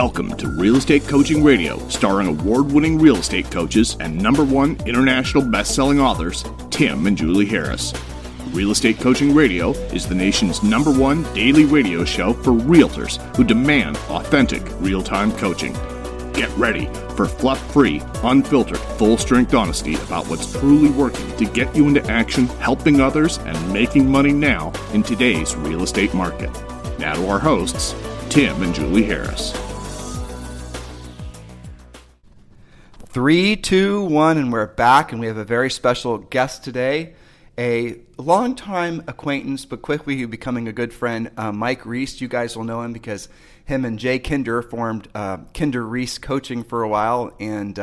Welcome to Real Estate Coaching Radio, starring award-winning real estate coaches and #1 international best-selling authors, Tim and Julie Harris. Real Estate Coaching Radio is the nation's #1 daily radio show for realtors who demand authentic, real-time coaching. Get ready for fluff-free, unfiltered, full-strength honesty about what's truly working to get you into action, helping others, and making money now in today's real estate market. Now to our hosts, Tim and Julie Harris. 3, 2, 1, and we're back, and we have a very special guest today, a longtime acquaintance, but quickly becoming a good friend, Mike Reese. You guys will know him because him and Jay Kinder formed Kinder Reese Coaching for a while, and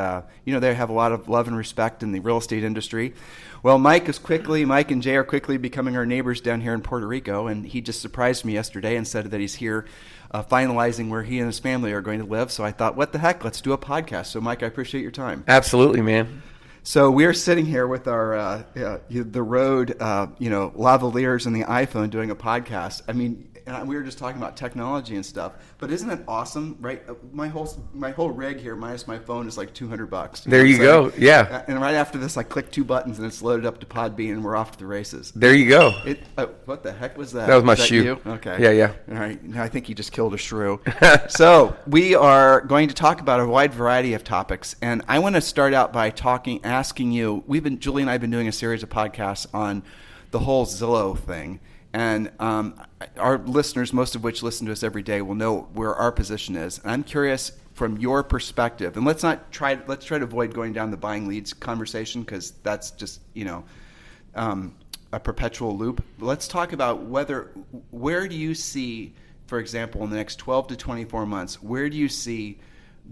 they have a lot of love and respect in the real estate industry. Well, Mike and Jay are quickly becoming our neighbors down here in Puerto Rico, and he just surprised me yesterday and said that he's here finalizing where he and his family are going to live. So I thought, what the heck, let's do a podcast. So Mike, I appreciate your time. Absolutely, man. So we're sitting here with our the Rode lavaliers and the iPhone doing a podcast. I mean, we were just talking about technology and stuff, but isn't it awesome, right? My whole rig here minus my phone is like $200. There you go. Yeah. And right after this, I click 2 buttons and it's loaded up to Podbean and we're off to the races. There you go. What the heck was that? That was my shoe. shoe. Okay. Yeah. All right. Now I think you just killed a shrew. So we are going to talk about a wide variety of topics, and I want to start out by asking you. Julie and I have been doing a series of podcasts on the whole Zillow thing. And our listeners, most of which listen to us every day, will know where our position is. And I'm curious from your perspective. And let's try to avoid going down the buying leads conversation because that's just a perpetual loop. But let's talk about where do you see, for example, in the next 12 to 24 months, where do you see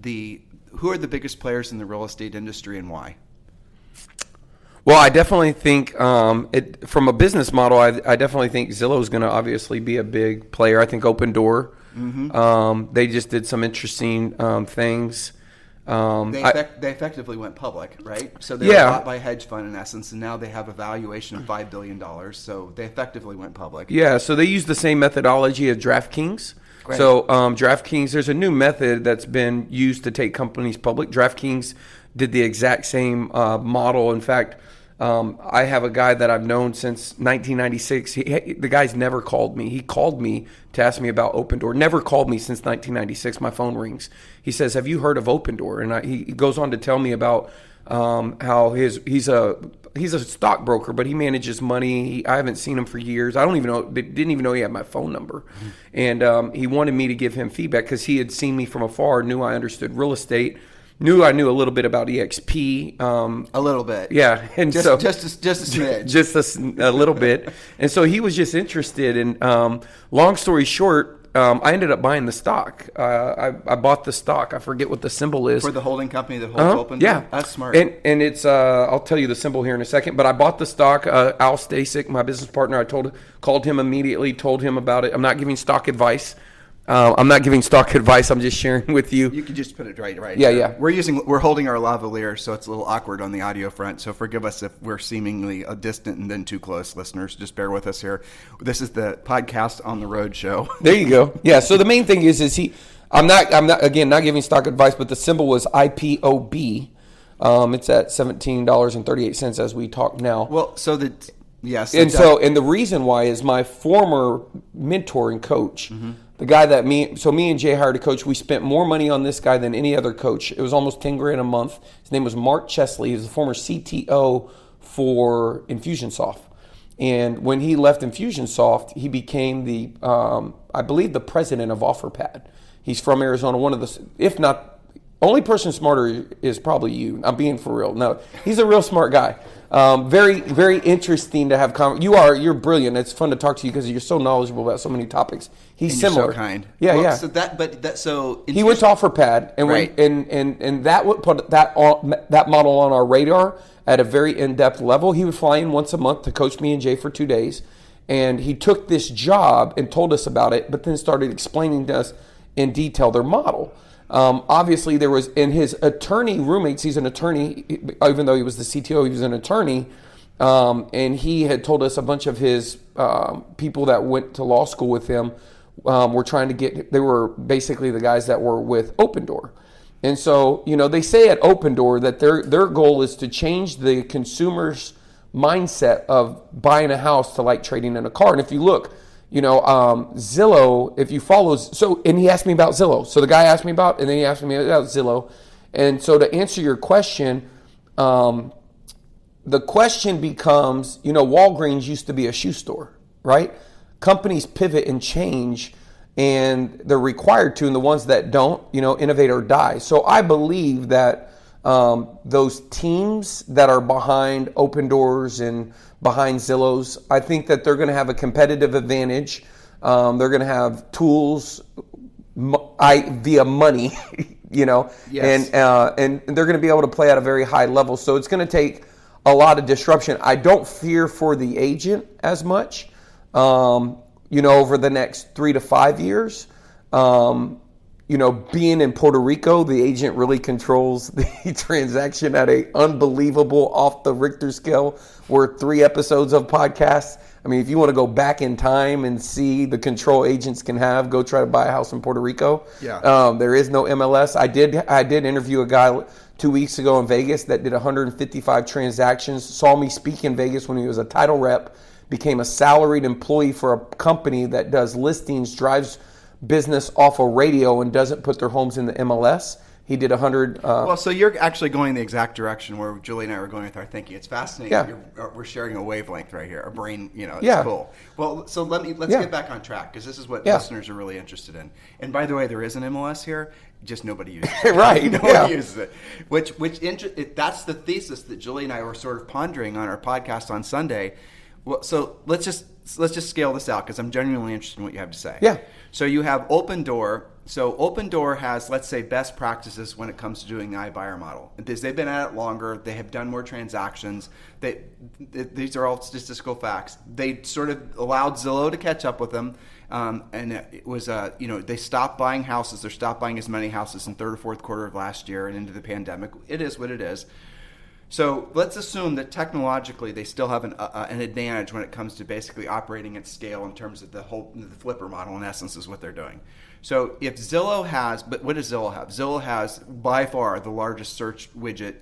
who are the biggest players in the real estate industry and why? Well, I definitely think from a business model, I definitely think Zillow is going to obviously be a big player. I think Open Door, they just did some interesting things. They effectively went public, right? So they were bought by a hedge fund in essence, and now they have a valuation of $5 billion. So they effectively went public. Yeah, so they use the same methodology as DraftKings. Great. So DraftKings, there's a new method that's been used to take companies public. DraftKings did the exact same model. In fact, I have a guy that I've known since 1996. The guy's never called me. He called me to ask me about Open Door. Never called me since 1996. My phone rings. He says, "Have you heard of Open Door?" And he goes on to tell me about how he's a stockbroker, but he manages money. I haven't seen him for years. Didn't even know he had my phone number. And he wanted me to give him feedback because he had seen me from afar, knew I understood real estate. I knew a little bit about EXP. A little bit. Yeah. And just a smidge. Just a little bit. And so he was just interested. And long story short, I ended up buying the stock. I bought the stock. I forget what the symbol is. For the holding company that holds Open Door? Yeah. That's smart. And it's, I'll tell you the symbol here in a second, but I bought the stock. Al Stasik, my business partner, called him immediately, told him about it. I'm not giving stock advice. I'm just sharing with you. You can just put it right. Yeah, here. We're holding our lavalier, so it's a little awkward on the audio front. So forgive us if we're seemingly distant and then too close, listeners. Just bear with us here. This is the podcast on the road show. There you go. Yeah. So the main thing is I'm not giving stock advice, but the symbol was IPOB. It's at $17.38 as we talk now. Well, yes. And the reason why is my former mentor and coach. The guy that me and Jay hired a coach. We spent more money on this guy than any other coach. It was almost $10,000 a month. His name was Mark Chesley. He was the former CTO for Infusionsoft. And when he left Infusionsoft, he became I believe the president of OfferPad. He's from Arizona. One of the, if not, only person smarter is probably you. I'm being for real. No, he's a real smart guy. Very, very interesting to have. You're brilliant. It's fun to talk to you because you're so knowledgeable about so many topics. He's similar. You're so kind. Yeah, well, yeah. So he went to OfferPad, and right. and that would put that model on our radar at a very in-depth level. He would fly in once a month to coach me and Jay for 2 days, and he took this job and told us about it, but then started explaining to us in detail their model. Obviously, there was in his attorney roommates. He's an attorney, even though he was the CTO. He was an attorney, and he had told us a bunch of his people that went to law school with him were trying to get, they were basically the guys that were with Open Door. And so, they say at Open Door that their goal is to change the consumer's mindset of buying a house to like trading in a car. And if you look, Zillow, if you follow, and he asked me about Zillow. So the guy asked me about, and then he asked me about Zillow. And so to answer your question, the question becomes, Walgreens used to be a shoe store, right? Companies pivot and change, and they're required to, and the ones that don't, innovate or die. So I believe that those teams that are behind Open Doors and behind Zillow's, I think that they're going to have a competitive advantage. They're going to have tools via money, Yes. and they're going to be able to play at a very high level. So it's going to take a lot of disruption. I don't fear for the agent as much, over the next 3 to 5 years. Being in Puerto Rico, the agent really controls the transaction at a unbelievable off the Richter scale. We're 3 episodes of podcasts. I mean, if you want to go back in time and see the control agents can have, go try to buy a house in Puerto Rico. Yeah. There is no MLS. I did interview a guy 2 weeks ago in Vegas that did 155 transactions, saw me speak in Vegas when he was a title rep, became a salaried employee for a company that does listings, drives business off of radio, and doesn't put their homes in the MLS. He did 100. Well, so you're actually going the exact direction where Julie and I were going with our thinking. It's fascinating. Yeah. We're sharing a wavelength right here. Our brain, it's Yeah. cool. Well, so let's Yeah. get back on track, because this is what Yeah. listeners are really interested in. And by the way, there is an MLS here, just nobody uses it. Right. Nobody uses it. That's the thesis that Julie and I were sort of pondering on our podcast on Sunday. Well, so let's just scale this out, because I'm genuinely interested in what you have to say. Yeah. So you have Open Door. So Open Door has, let's say, best practices when it comes to doing the iBuyer model. Because they've been at it longer, they have done more transactions. These are all statistical facts. They sort of allowed Zillow to catch up with them, and it was, they stopped buying houses. They stopped buying as many houses in third or fourth quarter of last year and into the pandemic. It is what it is. So let's assume that technologically they still have an advantage when it comes to basically operating at scale in terms of the flipper model, in essence, is what they're doing. So if Zillow has, but what does Zillow have? Zillow has by far the largest search widget.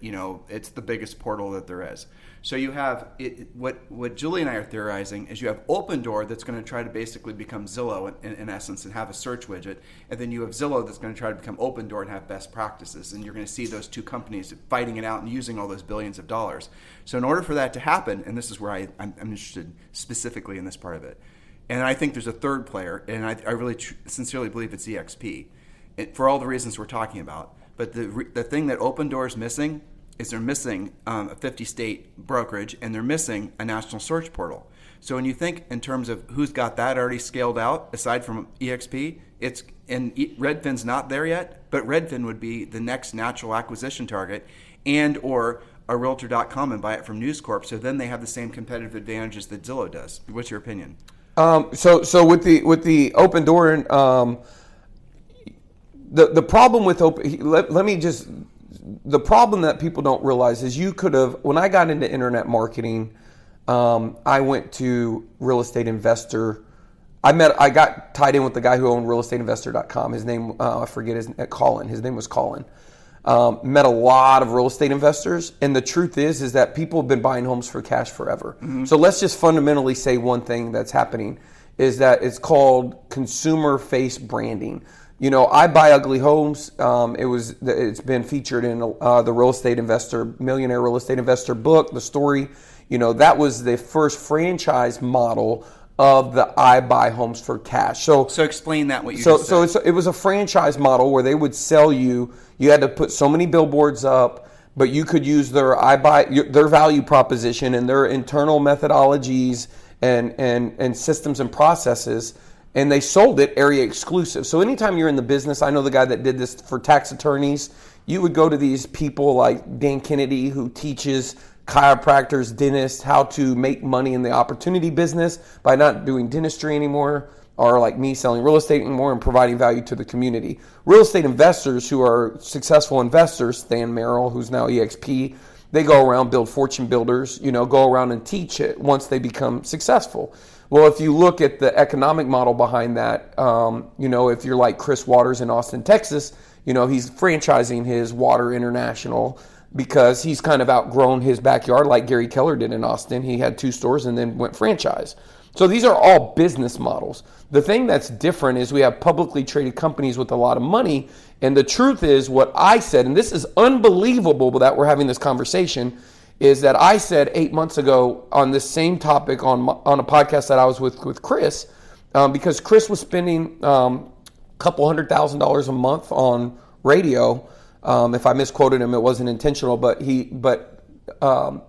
It's the biggest portal that there is. So you have what Julie and I are theorizing is you have Open Door that's going to try to basically become Zillow in essence and have a search widget, and then you have Zillow that's going to try to become Open Door and have best practices, and you're going to see those two companies fighting it out and using all those billions of dollars. So in order for that to happen, and this is where I'm interested specifically in this part of it, and I think there's a third player, and I really sincerely believe it's EXp, for all the reasons we're talking about. But the thing that Open Door is missing is they're missing a 50-state brokerage, and they're missing a national search portal. So when you think in terms of who's got that already scaled out, aside from EXp, Redfin's not there yet, but Redfin would be the next natural acquisition target, and or a Realtor.com and buy it from News Corp. So then they have the same competitive advantages that Zillow does. What's your opinion? So with the Open Door, the problem with the problem that people don't realize is you could have, when I got into internet marketing, I went to Real Estate Investor. I got tied in with the guy who owned realestateinvestor.com. His name, I forget Colin. His name was Colin. Met a lot of real estate investors, and the truth is that people have been buying homes for cash forever. Mm-hmm. So let's just fundamentally say one thing that's happening is that it's called consumer face branding. I Buy Ugly Homes. It's been featured in the Real Estate Investor, Millionaire Real Estate Investor book. The story, that was the first franchise model of the I Buy Homes for Cash. So explain that what you just said. So it was a franchise model where they would sell you. You had to put so many billboards up, but you could use their their value proposition and their internal methodologies and systems and processes. And they sold it area exclusive. So anytime you're in the business, I know the guy that did this for tax attorneys, you would go to these people like Dan Kennedy, who teaches chiropractors, dentists, how to make money in the opportunity business by not doing dentistry anymore, or like me selling real estate anymore and providing value to the community. Real estate investors who are successful investors, Stan Merrill, who's now EXP, they go around, build fortune builders, go around and teach it once they become successful. Well, if you look at the economic model behind that, if you're like Chris Waters in Austin, Texas, he's franchising his Water International because he's kind of outgrown his backyard like Gary Keller did in Austin. He had 2 stores and then went franchise. So these are all business models. The thing that's different is we have publicly traded companies with a lot of money. And the truth is what I said, and this is unbelievable that we're having this conversation, is that I said 8 months ago on this same topic on a podcast that I was with Chris, because Chris was spending a couple $100,000 a month on radio. If I misquoted him, it wasn't intentional, but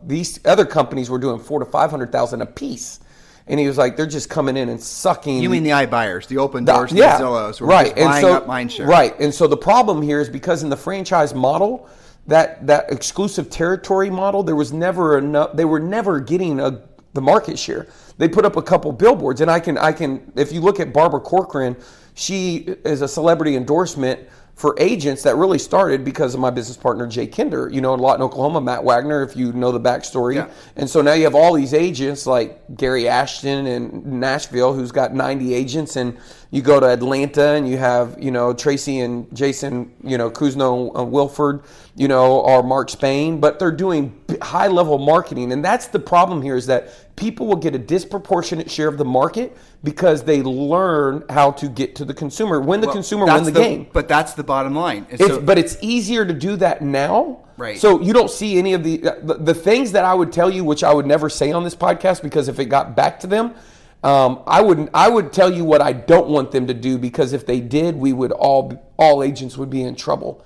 these other companies were doing $400,000 to $500,000 a piece. And he was like, they're just coming in and sucking. You mean the iBuyers, the Open Doors, the Zillows, who are just buying up mind share. Right. And so the problem here is because in the franchise model, that exclusive territory model, there was never enough. They were never getting the market share. They put up a couple billboards, and I can. If you look at Barbara Corcoran, she is a celebrity endorsement for agents that really started because of my business partner, Jay Kinder, a lot in Oklahoma, Matt Wagner, if you know the backstory. Yeah. And so now you have all these agents like Gary Ashton in Nashville, who's got 90 agents. And you go to Atlanta and you have, Tracy and Jason, Kuzno and Wilford, or Mark Spain, but they're doing high level marketing. And that's the problem here is that people will get a disproportionate share of the market because they learn how to get to the consumer. When the consumer wins the game. But that's the bottom line. But it's easier to do that now. Right. So you don't see any of the things that I would tell you, which I would never say on this podcast, because if it got back to them, I would tell you what I don't want them to do, because if they did, we would all agents would be in trouble.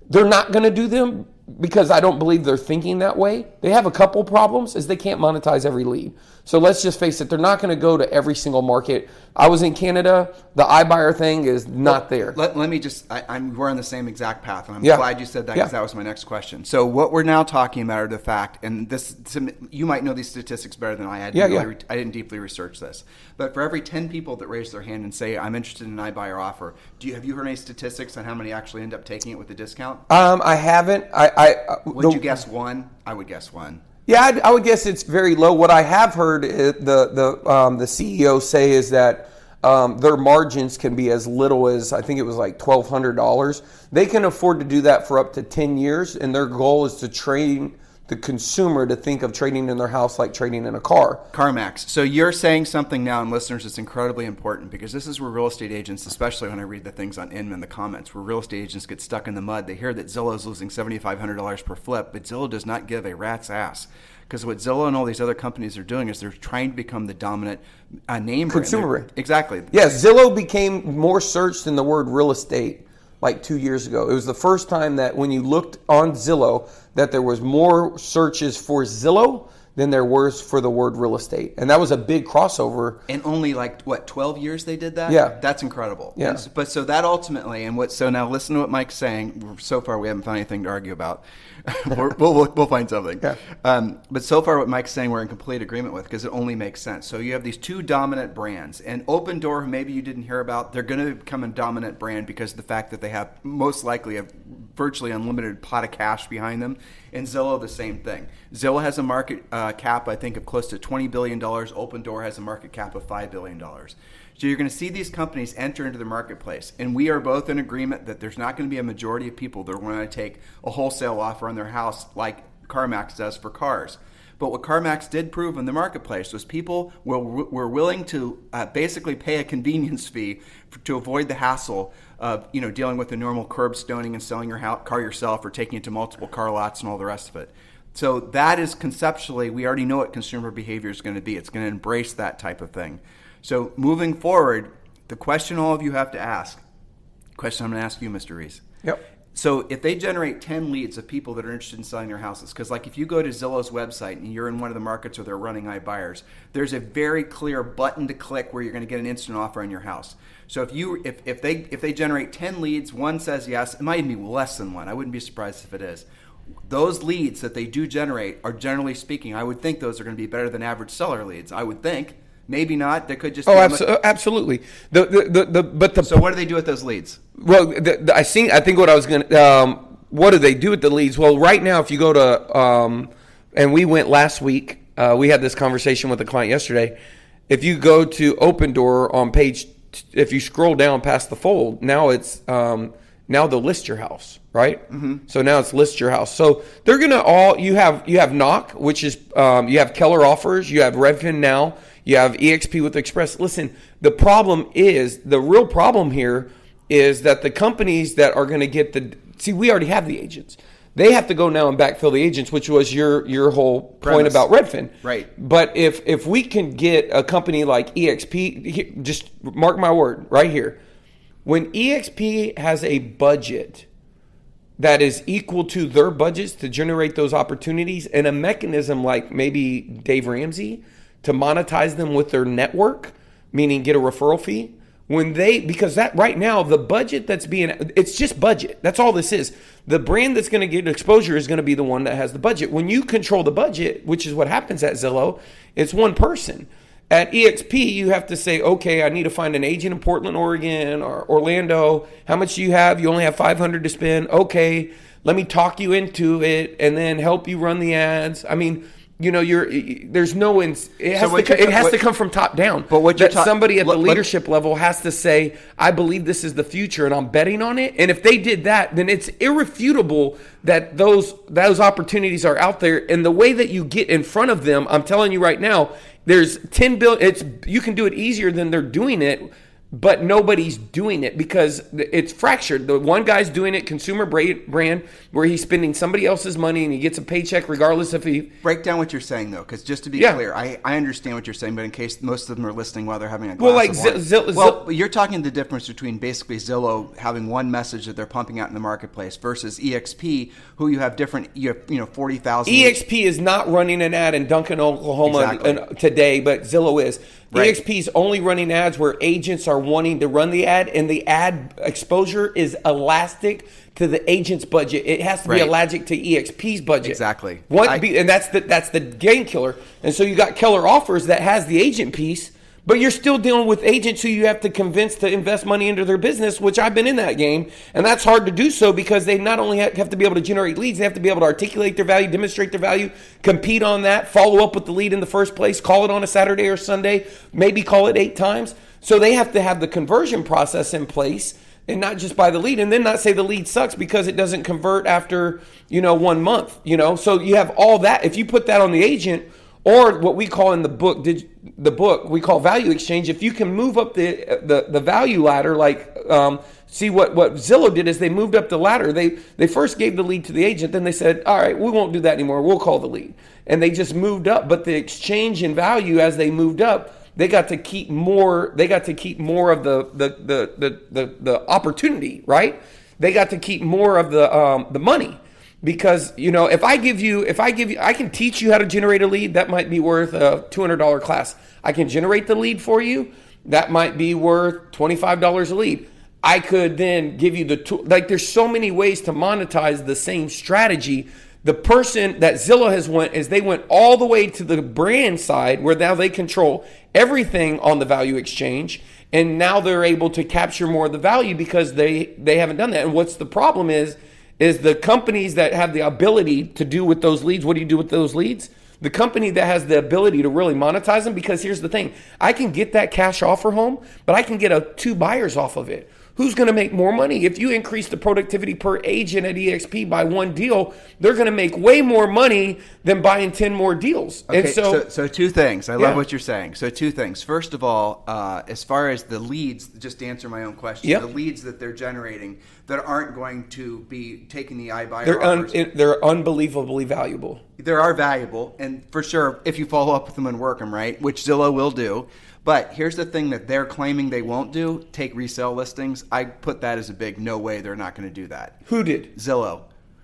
They're not going to do them because I don't believe they're thinking that way. They have a couple problems is they can't monetize every lead. So let's just face it, they're not going to go to every single market. I was in Canada. The iBuyer thing is not there. Let me just, we're on the same exact path. And I'm glad you said that because that was my next question. So what we're now talking about are the fact, and you might know these statistics better than I. I didn't deeply research this. But for every 10 people that raise their hand and say, I'm interested in an iBuyer offer, have you heard any statistics on how many actually end up taking it with the discount? I haven't. Would you guess one? I would guess one. Yeah, I would guess it's very low. What I have heard the CEO say is that their margins can be as little as, I think it was like $1,200. They can afford to do that for up to 10 years, and their goal is to train the consumer to think of trading in their house like trading in a car. CarMax. So you're saying something now, and listeners, that's incredibly important, because this is where real estate agents, especially when I read the things on Inman, the comments, where real estate agents get stuck in the mud. They hear that Zillow is losing $7,500 per flip, but Zillow does not give a rat's ass. Because what Zillow and all these other companies are doing is they're trying to become the dominant name brand. Consumer brand. Exactly. Yeah, Zillow became more searched than the word real estate like 2 years ago. It was the first time that when you looked on Zillow that there was more searches for Zillow than there was for the word real estate. And that was a big crossover. And only 12 years they did that? Yeah. That's incredible. Yeah. But so that ultimately, so now listen to what Mike's saying. So far we haven't found anything to argue about. We'll find something. Yeah. But so far what Mike's saying we're in complete agreement with, because it only makes sense. So you have these two dominant brands. And Open Door, who maybe you didn't hear about, they're going to become a dominant brand because of the fact that they have most likely a virtually unlimited pot of cash behind them. And Zillow, the same thing. Zillow has a market cap, I think, of close to $20 billion. Open Door has a market cap of $5 billion. So you're going to see these companies enter into the marketplace. And we are both in agreement that there's not going to be a majority of people that are going to take a wholesale offer on their house like CarMax does for cars. But what CarMax did prove in the marketplace was people were willing to basically pay a convenience fee to avoid the hassle of dealing with the normal curb stoning and selling your car yourself or taking it to multiple car lots and all the rest of it. So that is conceptually, we already know what consumer behavior is going to be. It's going to embrace that type of thing. So moving forward, the question all of you have to ask, question I'm going to ask you, Mr. Reese. Yep. So if they generate 10 leads of people that are interested in selling their houses, because if you go to Zillow's website and you're in one of the markets where they're running iBuyers, there's a very clear button to click where you're going to get an instant offer on your house. So if they generate 10 leads, one says yes, it might even be less than one. I wouldn't be surprised if it is. Those leads that they do generate are, generally speaking, I would think those are going to be better than average seller leads. I would think. Maybe not. They could just. Absolutely. So what do they do with those leads? Well, I think what I was going to. what do they do with the leads? Well, right now, if you go to, and we went last week, we had this conversation with a client yesterday. If you go to Open Door on page, if you scroll down past the fold, now it's now they'll list your house, right? Mm-hmm. So now it's list your house. So they're gonna you have Knock, which is you have Keller Offers, you have Redfin Now, you have EXp with Express. Listen, the real problem here is that the companies that are going to get we already have the agents. They have to go now and backfill the agents, which was your whole point about Redfin. Right. But if we can get a company like EXp, just mark my word right here, when EXP has a budget that is equal to their budgets to generate those opportunities, and a mechanism like maybe Dave Ramsey to monetize them with their network, meaning get a referral fee, because that right now, the budget it's just budget. That's all this is. The brand that's going to get exposure is going to be the one that has the budget. When you control the budget, which is what happens at Zillow, it's one person. At EXP, you have to say, okay, I need to find an agent in Portland, Oregon, or Orlando. How much do you have? You only have $500 to spend. Okay, let me talk you into it and then help you run the ads. I mean, there's no it has to come from top down. But somebody at the leadership level has to say, I believe this is the future and I'm betting on it. And if they did that, then it's irrefutable that those opportunities are out there. And the way that you get in front of them, I'm telling you right now, there's 10 billion. You can do it easier than they're doing it. But nobody's doing it because it's fractured. The one guy's doing it consumer brand where he's spending somebody else's money and he gets a paycheck regardless if he... Break down what you're saying, though, because just to be clear, I understand what you're saying, but in case most of them are listening while they're having a glass of wine. You're talking the difference between basically Zillow having one message that they're pumping out in the marketplace versus EXP, who you have different, 40,000... EXP is not running an ad in Duncan, Oklahoma today, but Zillow is. Right. EXP is only running ads where agents are wanting to run the ad, and the ad exposure is elastic to the agent's budget. It has to be elastic to EXP's budget. Exactly. And that's the game killer. And so you got Keller Offers that has the agent piece, but you're still dealing with agents who you have to convince to invest money into their business, which I've been in that game. And that's hard to do so because they not only have to be able to generate leads, they have to be able to articulate their value, demonstrate their value, compete on that, follow up with the lead in the first place, call it on a Saturday or Sunday, maybe call it 8 times. So they have to have the conversion process in place and not just buy the lead and then not say the lead sucks because it doesn't convert after, 1 month, So you have all that. If you put that on the agent, or what we call in the book, we call value exchange. If you can move up the value ladder, see what Zillow did is they moved up the ladder. They first gave the lead to the agent, then they said, all right, we won't do that anymore. We'll call the lead. And they just moved up. But the exchange in value as they moved up, they got to keep more. They got to keep more of the opportunity, right? They got to keep more of the money. Because, if I give you, I can teach you how to generate a lead. That might be worth a $200 class. I can generate the lead for you. That might be worth $25 a lead. I could then give you the tool. There's so many ways to monetize the same strategy. The person that Zillow has they went all the way to the brand side where now they control everything on the value exchange. And now they're able to capture more of the value because they haven't done that. And what's the problem is the companies that have the ability to do with those leads. What do you do with those leads? The company that has the ability to really monetize them, because here's the thing. I can get that cash offer home, but I can get 2 buyers off of it. Who's going to make more money? If you increase the productivity per agent at EXP by 1 deal, they're going to make way more money than buying 10 more deals. Okay, and so 2 things. I love what you're saying. So 2 things. First of all, as far as the leads, just to answer my own question, the leads that they're generating that aren't going to be taking the iBuyer offers. They're unbelievably valuable. They are valuable, and for sure, if you follow up with them and work them right, which Zillow will do. But here's the thing that they're claiming they won't do, take resale listings. I put that as a big no way they're not going to do that. Who did? Zillow.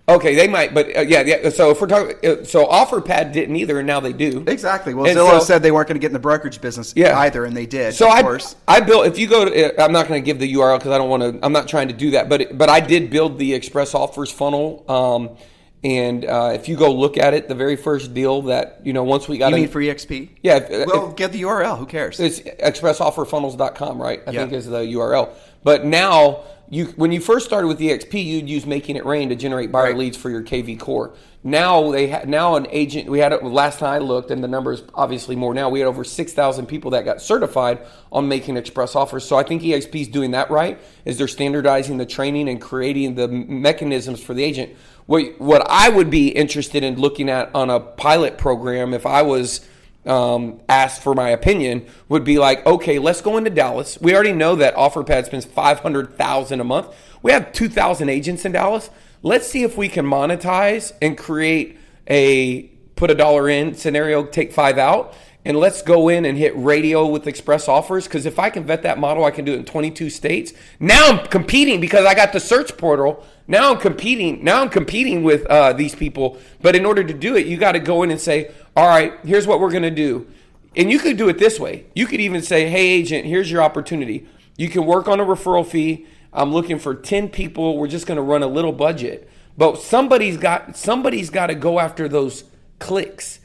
Okay, they might, but yeah. So if we're talking, OfferPad didn't either, and now they do. Exactly. Well, and Zillow said they weren't going to get in the brokerage business either, and they did. So of course. I built. If you go to, I'm not going to give the URL because I don't want to. I'm not trying to do that, but I did build the Express Offers funnel. And if you go look at it, the very first deal that, once we got... You mean for EXP? Yeah. Well, get the URL. Who cares? It's expressofferfunnels.com, right? I think is the URL. But now when you first started with EXP, you'd use Making It Rain to generate buyer leads for your KV core. Now an agent. Last time I looked, and the numbers obviously more now. We had over 6,000 people that got certified on making express offers. So I think EXP is doing that right. Is they're standardizing the training and creating the mechanisms for the agent. What I would be interested in looking at on a pilot program, if I was asked for my opinion, would be like, okay, let's go into Dallas. We already know that OfferPad spends $500,000 a month. We have 2,000 agents in Dallas. Let's see if we can monetize and create a put $1 in scenario, take 5 out, and let's go in and hit radio with express offers. Because if I can vet that model, I can do it in 22 states. Now I'm competing because I got the search portal. Now I'm competing with these people. But in order to do it, you got to go in and say, all right, here's what we're going to do. And you could do it this way. You could even say, hey, agent, here's your opportunity. You can work on a referral fee. I'm looking for 10 people. We're just going to run a little budget. But somebody's got to go after those clicks.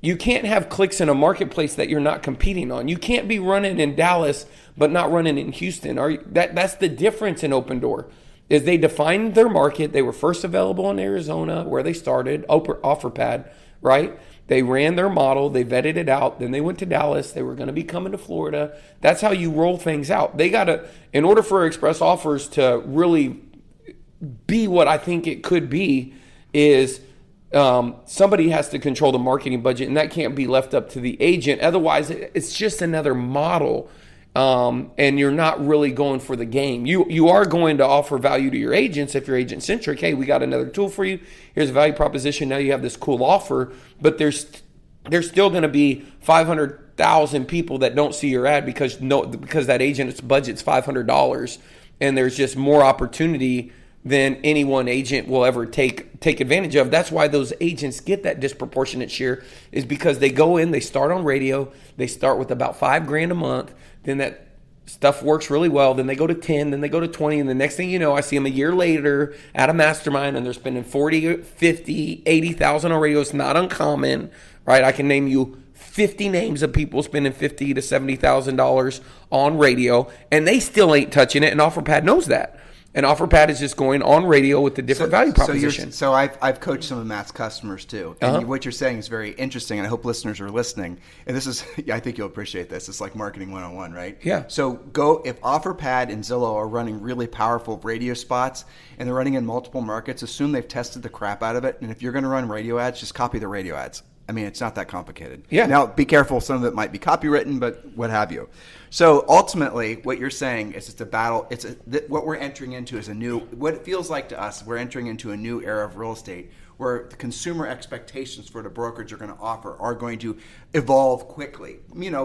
You can't have clicks in a marketplace that you're not competing on. You can't be running in Dallas but not running in Houston. That's the difference in Open Door. Is they defined their market. They were first available in Arizona, where they started, OfferPad, right? They ran their model. They vetted it out. Then they went to Dallas. They were going to be coming to Florida. That's how you roll things out. They got to, in order for express offers to really be what I think it could be, is somebody has to control the marketing budget, and that can't be left up to the agent. Otherwise, it's just another model. And you're not really going for the game. You are going to offer value to your agents if you're agent centric. Hey, we got another tool for you. Here's a value proposition. Now you have this cool offer, but there's still going to be 500,000 people that don't see your ad because that agent's budget's $500, and there's just more opportunity than any one agent will ever take advantage of. That's why those agents get that disproportionate share, is because they go in, they start on radio, they start with about $5,000 a month, then that stuff works really well, then they go to 10, then they go to 20, and the next thing you know, I see them a year later at a mastermind, and they're spending 40, 50, 80,000 on radio. It's not uncommon, right? I can name you 50 names of people spending $50,000 to $70,000 on radio, and they still ain't touching it, and OfferPad knows that. And OfferPad is just going on radio with the different value proposition. So I've coached some of Matt's customers too. And what you're saying is very interesting, and I hope listeners are listening. And this is, I think you'll appreciate this. It's like marketing 101, right? Yeah. So if OfferPad and Zillow are running really powerful radio spots, and they're running in multiple markets, assume they've tested the crap out of it. And if you're going to run radio ads, just copy the radio ads. I mean, it's not that complicated. Yeah. Now, be careful. Some of it might be copywritten, but what have you. So ultimately, what you're saying is it's a battle. What we're entering into is what it feels like to us, we're entering into a new era of real estate where the consumer expectations for the brokerage are going to offer are going to evolve quickly,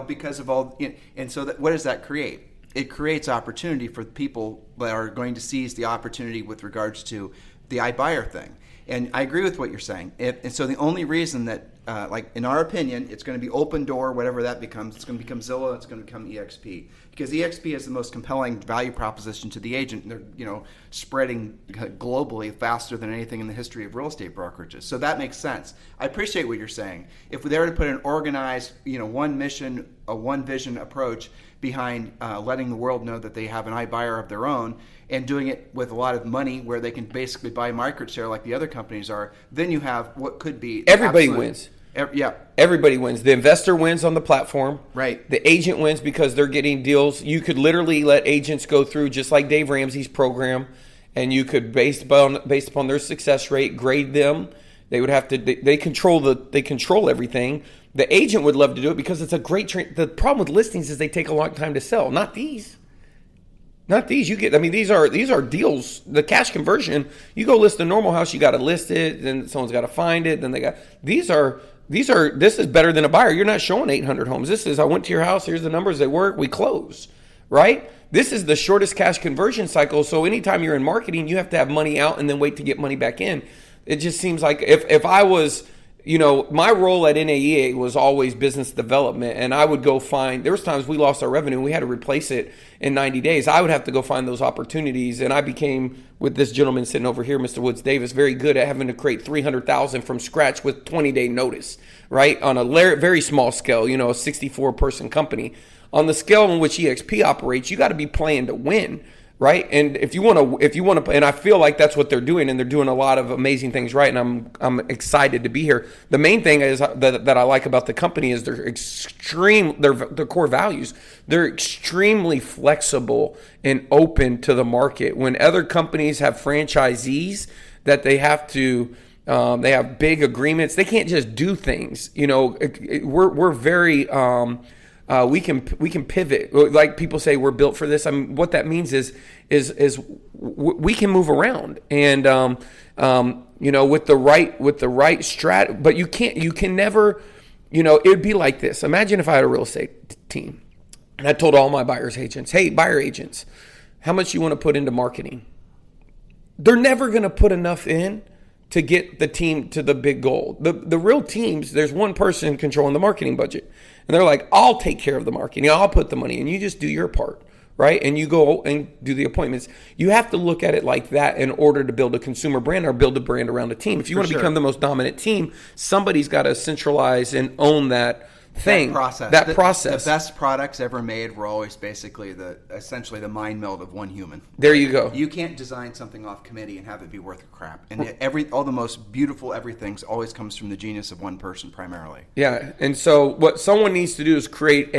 because of all. And so what does that create? It creates opportunity for people that are going to seize the opportunity with regards to the iBuyer thing. And I agree with what you're saying. And so the only reason that, in our opinion, it's going to be Open Door, whatever that becomes. It's going to become Zillow. It's going to become EXP. Because EXP is the most compelling value proposition to the agent. They're, spreading globally faster than anything in the history of real estate brokerages. So that makes sense. I appreciate what you're saying. If they were to put an organized, one mission, a one vision approach behind letting the world know that they have an iBuyer of their own, and doing it with a lot of money where they can basically buy market share like the other companies are, then you have what could be... Everybody wins. Yeah. Everybody wins. The investor wins on the platform. Right. The agent wins because they're getting deals. You could literally let agents go through just like Dave Ramsey's program, and you could, based upon their success rate, grade them. They would have to... They control everything. The agent would love to do it because it's a great... The problem with listings is they take a long time to sell. Not these. These are deals. The cash conversion, you go list a normal house, you got to list it, then someone's got to find it, then this is better than a buyer. You're not showing 800 homes. This is, I went to your house, here's the numbers, they work, we close, right? This is the shortest cash conversion cycle. So anytime you're in marketing, you have to have money out and then wait to get money back in. It just seems like if I was... my role at NAEA was always business development, and I would go find, there was times we lost our revenue and we had to replace it in 90 days. I would have to go find those opportunities, and I became, with this gentleman sitting over here, Mr. Woods Davis, very good at having to create 300,000 from scratch with 20-day notice, right? On a very small scale, a 64-person company. On the scale in which EXP operates, you got to be playing to win. right? And if you want to, and I feel like that's what they're doing, and they're doing a lot of amazing things right. And I'm excited to be here. The main thing is that I like about the company is their core values. They're extremely flexible and open to the market. When other companies have franchisees that they have to. They have big agreements. They can't just do things. We're very we can pivot. Like people say, we're built for this. I mean, what that means is we can move around, and with the right strat. But you can never. It'd be like this. Imagine if I had a real estate team, and I told all my buyers agents, hey, buyer agents, how much you want to put into marketing? They're never going to put enough in to get the team to the big goal. The real teams, there's one person controlling the marketing budget. And they're like, I'll take care of the marketing. I'll put the money in. You just do your part, right? And you go and do the appointments. You have to look at it like that in order to build a consumer brand or build a brand around a team. If you want to become the most dominant team, somebody's got to centralize and own that thing. That process. The best products ever made were always basically essentially the mind meld of one human. There you go. You can't design something off committee and have it be worth a crap. And all the most beautiful everything's always comes from the genius of one person primarily. Yeah. And so what someone needs to do is create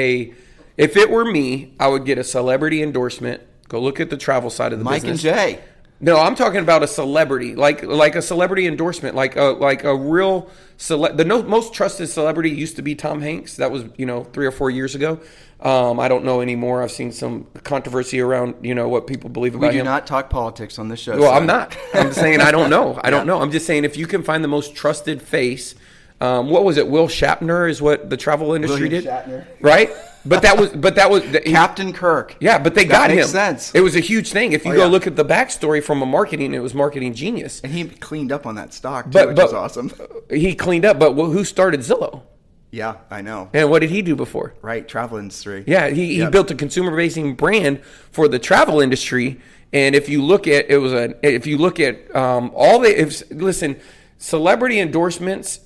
if it were me, I would get a celebrity endorsement. Go look at the travel side of the business. Mike and Jay. No, I'm talking about a celebrity, like a celebrity endorsement, like a real most trusted celebrity used to be Tom Hanks. That was 3 or 4 years ago. I don't know anymore. I've seen some controversy around what people believe about him. We do not talk politics on this show. Well, I'm not. I'm saying I don't know. I don't know. I'm just saying if you can find the most trusted face. What was it? Will Shatner is what the travel industry William did, Shatner. right? But that was Captain Kirk. Yeah, but they got him. Makes sense. It was a huge thing. If you go look at the backstory from it was marketing genius. And he cleaned up on that stock too, which is awesome. He cleaned up, but who started Zillow? Yeah, I know. And what did he do before? Right, travel industry. Yeah, he built a consumer-facing brand for the travel industry. And if you look at celebrity endorsements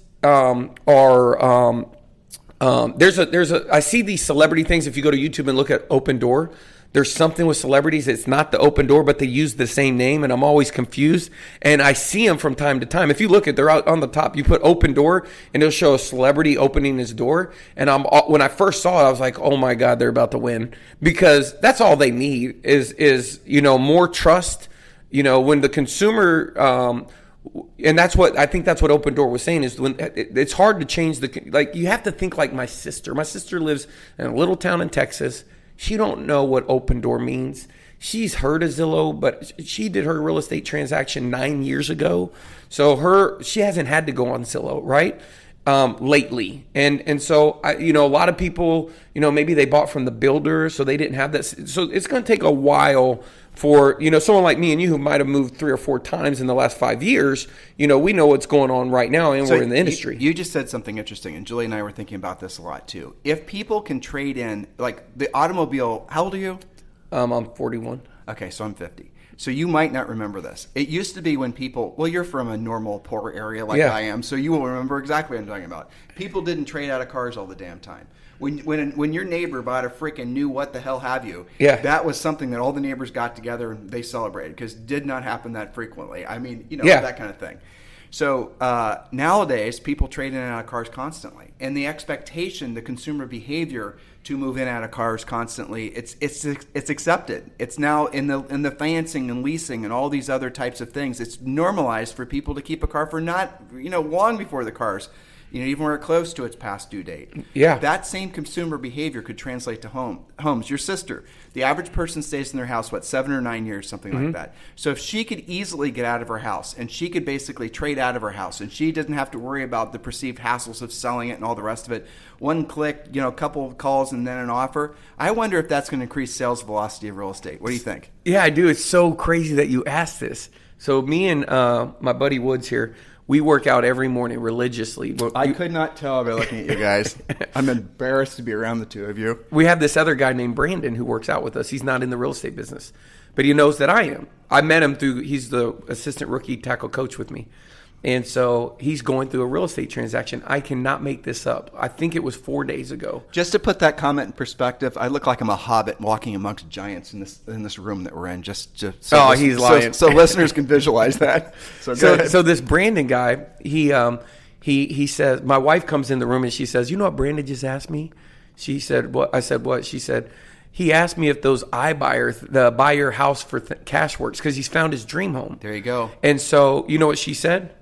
I see these celebrity things. If you go to YouTube and look at Open Door, there's something with celebrities. It's not the Open Door, but they use the same name, and I'm always confused. And I see them from time to time. If you look at, they're out on the top. You put Open Door, and it'll show a celebrity opening his door. And when I first saw it, I was like, oh my God, they're about to win, because that's all they need is more trust. When the consumer. And that's what I think. That's what Open Door was saying is when it's hard to change you have to think like my sister. My sister lives in a little town in Texas. She don't know what Open Door means. She's heard of Zillow, but she did her real estate transaction 9 years ago. So she hasn't had to go on Zillow, right? Lately. And so, a lot of people, maybe they bought from the builder, so they didn't have that. So it's going to take a while for, someone like me and you who might have moved 3 or 4 times in the last 5 years. We know what's going on right now, and we're in the industry. You just said something interesting, and Julie and I were thinking about this a lot too. If people can trade in, like the automobile, how old are you? I'm 41. Okay, so I'm 50. So you might not remember this. It used to be when people, you're from a normal poor area like I am, so you will remember exactly what I'm talking about. People didn't trade out of cars all the damn time. When your neighbor bought a freaking new what the hell have you, that was something that all the neighbors got together and they celebrated, because it did not happen that frequently. I mean, that kind of thing. So nowadays, people trade in and out of cars constantly, and the expectation, the consumer behavior to move in and out of cars constantly, it's accepted. It's now in the financing and leasing and all these other types of things. It's normalized for people to keep a car for not long before the cars. Even we're close to its past due date. Yeah. That same consumer behavior could translate to homes. Your sister, the average person stays in their house, 7 or 9 years, something like that. So if she could easily get out of her house, and she could basically trade out of her house, and she doesn't have to worry about the perceived hassles of selling it and all the rest of it, one click, a couple of calls and then an offer, I wonder if that's going to increase sales velocity of real estate. What do you think? Yeah, I do. It's so crazy that you asked this. So me and my buddy Woods here, we work out every morning religiously. I could not tell by looking at you guys. I'm embarrassed to be around the two of you. We have this other guy named Brandon who works out with us. He's not in the real estate business, but he knows that I am. I met him he's the assistant rookie tackle coach with me. And so he's going through a real estate transaction. I cannot make this up. I think it was 4 days ago. Just to put that comment in perspective, I look like I'm a hobbit walking amongst giants in this room that we're in. He's lying. So listeners can visualize that. So this Brandon guy, he says, my wife comes in the room and she says, you know what Brandon just asked me? She said, what? I said, what? She said, he asked me if those the buy your house for cash works because he's found his dream home. There you go. And so you know what she said?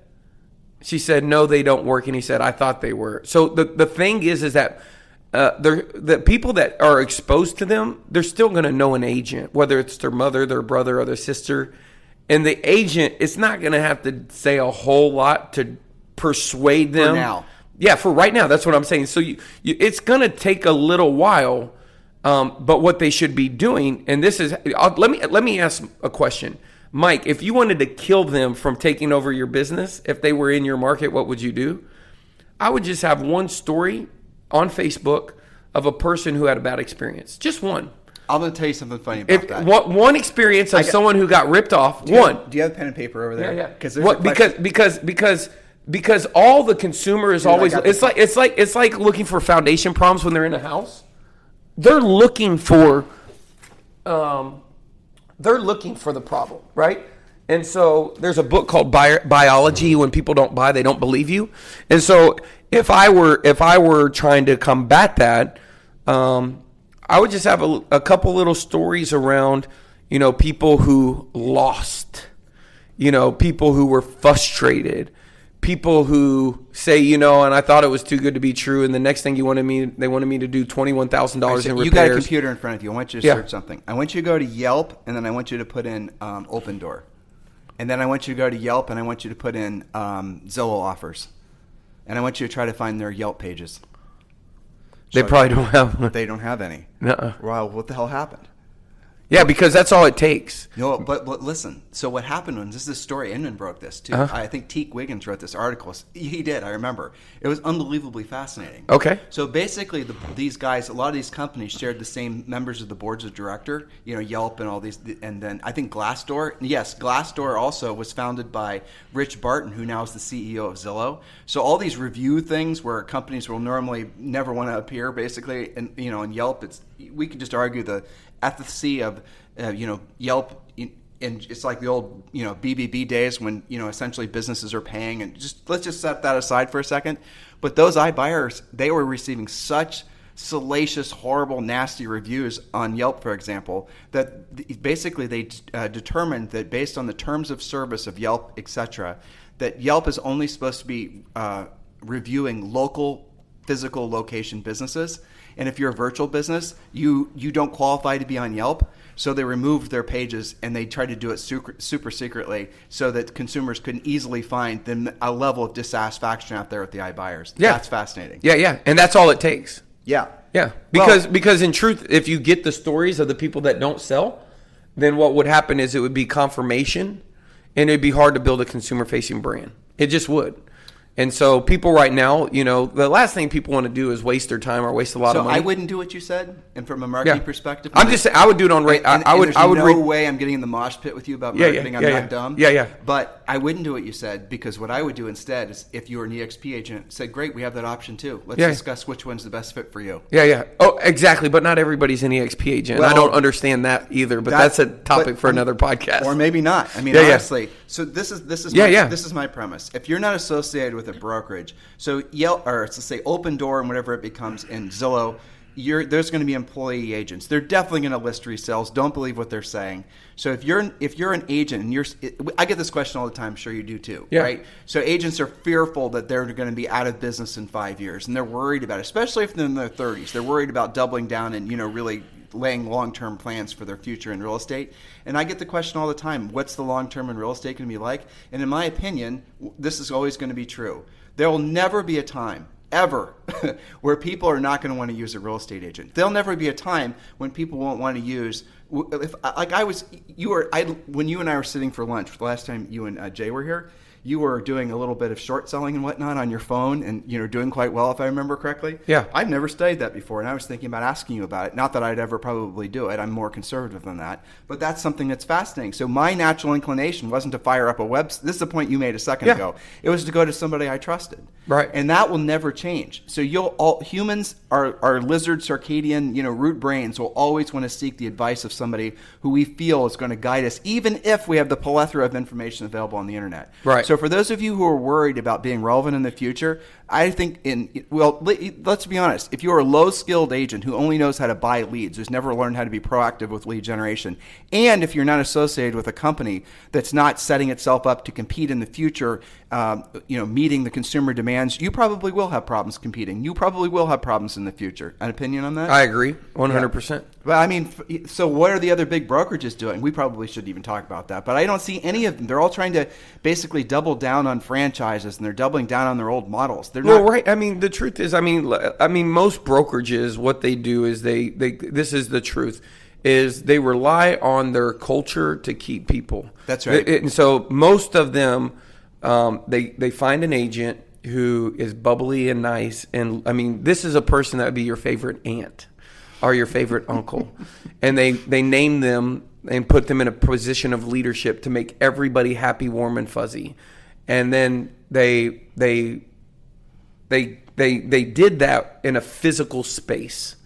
She said, no, they don't work. And he said, I thought they were. So the thing is that the people that are exposed to them, they're still going to know an agent, whether it's their mother, their brother, or their sister. And the agent, it's not going to have to say a whole lot to persuade them. For now. Yeah, for right now. That's what I'm saying. So it's going to take a little while. But what they should be doing, and this is, let me ask a question. Mike, if you wanted to kill them from taking over your business, if they were in your market, what would you do? I would just have one story on Facebook of a person who had a bad experience. Just one. I'm going to tell you something funny about that. One experience of someone who got ripped off. Do you have pen and paper over there? Yeah. Because all the consumer is always, it's like looking for foundation problems when they're in a house. They're looking for the problem, right? And so there's a book called Biology. When people don't buy, they don't believe you. And so if I were trying to combat that, I would just have a couple little stories around, people who lost, people who were frustrated, people who say, and I thought it was too good to be true, and the next thing they wanted me to do $21,000 in repairs. You got a computer in front of you. I want you to search something. I want you to go to Yelp, and then I want you to put in Open Door. And then I want you to go to Yelp, and I want you to put in Zillow offers. And I want you to try to find their Yelp pages. They probably don't have one. They don't have any. Nuh-uh. Well, what the hell happened? Yeah, because that's all it takes. But listen. So what happened was, this is a story. Inman broke this too. Uh-huh. I think Teak Wiggins wrote this article. He did. I remember. It was unbelievably fascinating. Okay. So basically, these guys, a lot of these companies shared the same members of the boards of director. Yelp and all these, and then I think Glassdoor. Yes, Glassdoor also was founded by Rich Barton, who now is the CEO of Zillow. So all these review things where companies will normally never want to appear, basically, and in Yelp, we could just argue the efficacy of Yelp, and it's like the old BBB days when essentially businesses are paying, and let's just set that aside for a second. But those iBuyers, they were receiving such salacious, horrible, nasty reviews on Yelp, for example, that basically they determined that based on the terms of service of Yelp, etc., that Yelp is only supposed to be reviewing local physical location businesses. And if you're a virtual business, you don't qualify to be on Yelp. So they removed their pages, and they tried to do it super secretly so that consumers couldn't easily find a level of dissatisfaction out there with the iBuyers. Yeah. That's fascinating. Yeah. And that's all it takes. Yeah. Yeah. Because in truth, if you get the stories of the people that don't sell, then what would happen is it would be confirmation, and it'd be hard to build a consumer-facing brand. It just would. And so people right now, the last thing people want to do is waste their time or waste a lot of money. So I wouldn't do what you said, and from a marketing perspective, I'm just saying I would do it on rate. There's no way I'm getting in the mosh pit with you about marketing. I'm not dumb. Yeah. But I wouldn't do what you said, because what I would do instead is, if you were an EXP agent, said, great, we have that option too. Let's discuss which one's the best fit for you. Yeah. Oh, exactly. But not everybody's an EXP agent. Well, I don't understand that either. But that's a topic for another podcast, or maybe not. I mean, honestly. So this is my premise. If you're not associated with a brokerage, so Yelp, or let's say Open Door and whatever it becomes in Zillow, there's going to be employee agents. They're definitely going to list resales. Don't believe what they're saying. So if you're an agent, and I get this question all the time. I'm sure you do too, right? So agents are fearful that they're going to be out of business in 5 years, and they're worried about it, especially if they're in their 30s. They're worried about doubling down and really laying long-term plans for their future in real estate. And I get the question all the time, what's the long-term in real estate going to be like? And in my opinion, this is always going to be true. There will never be a time, ever, where people are not going to want to use a real estate agent. There'll never be a time when people won't want to use, when you and I were sitting for lunch, the last time you and Jay were here, you were doing a little bit of short selling and whatnot on your phone and, doing quite well, if I remember correctly. Yeah. I've never studied that before, and I was thinking about asking you about it. Not that I'd ever probably do it. I'm more conservative than that. But that's something that's fascinating. So my natural inclination wasn't to fire up a website. This is the point you made a second ago. It was to go to somebody I trusted. Right. And that will never change. So humans are lizard, circadian, root brains will always want to seek the advice of somebody who we feel is going to guide us, even if we have the plethora of information available on the internet. Right. So for those of you who are worried about being relevant in the future, I think let's be honest. If you're a low-skilled agent who only knows how to buy leads, who's never learned how to be proactive with lead generation, and if you're not associated with a company that's not setting itself up to compete in the future, meeting the consumer demands, you probably will have problems competing. You probably will have problems in the future. An opinion on that? I agree, 100%. But I mean, so what are the other big brokerages doing? We probably shouldn't even talk about that. But I don't see any of them. They're all trying to basically double down on franchises, and they're doubling down on their old models. They're not. Well, right. I mean, the truth is, most brokerages, what they do is they this is the truth, is they rely on their culture to keep people. That's right. And so most of them, they find an agent who is bubbly and nice. And I mean, this is a person that would be your favorite aunt or your favorite uncle. And they name them and put them in a position of leadership to make everybody happy, warm, and fuzzy. And then they did that in a physical space.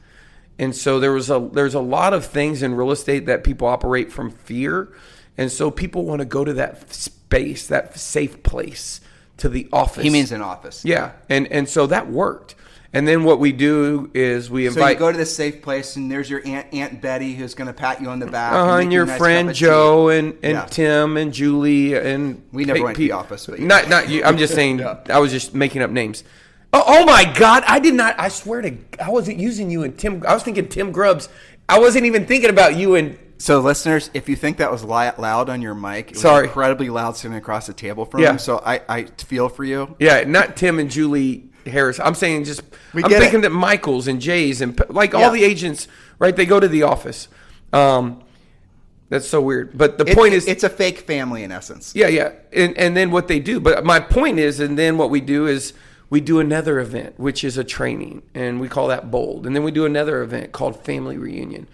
And so there's a lot of things in real estate that people operate from fear. And so people want to go to that space, that safe place, to the office. He means an office. Yeah. And so that worked. And then what we do is we invite. So you go to this safe place, and there's your Aunt Betty who's going to pat you on the back. And your nice friend Joe and Tim and Julie and we never went to the office, but not you. I'm just saying. I was just making up names. Oh my God! I did not. I swear to. I wasn't using you and Tim. I was thinking Tim Grubbs. I wasn't even thinking about you and. So listeners, if you think that was loud on your mic, it was incredibly loud sitting across the table from him. So I feel for you. Yeah, not Tim and Julie Harris. I'm saying I'm thinking that Michaels and Jays and all the agents, right? They go to the office. That's so weird. But the point is, it's a fake family in essence. Yeah. And then what they do. But my point is, and then what we do is we do another event, which is a training, and we call that Bold. And then we do another event called Family Reunion.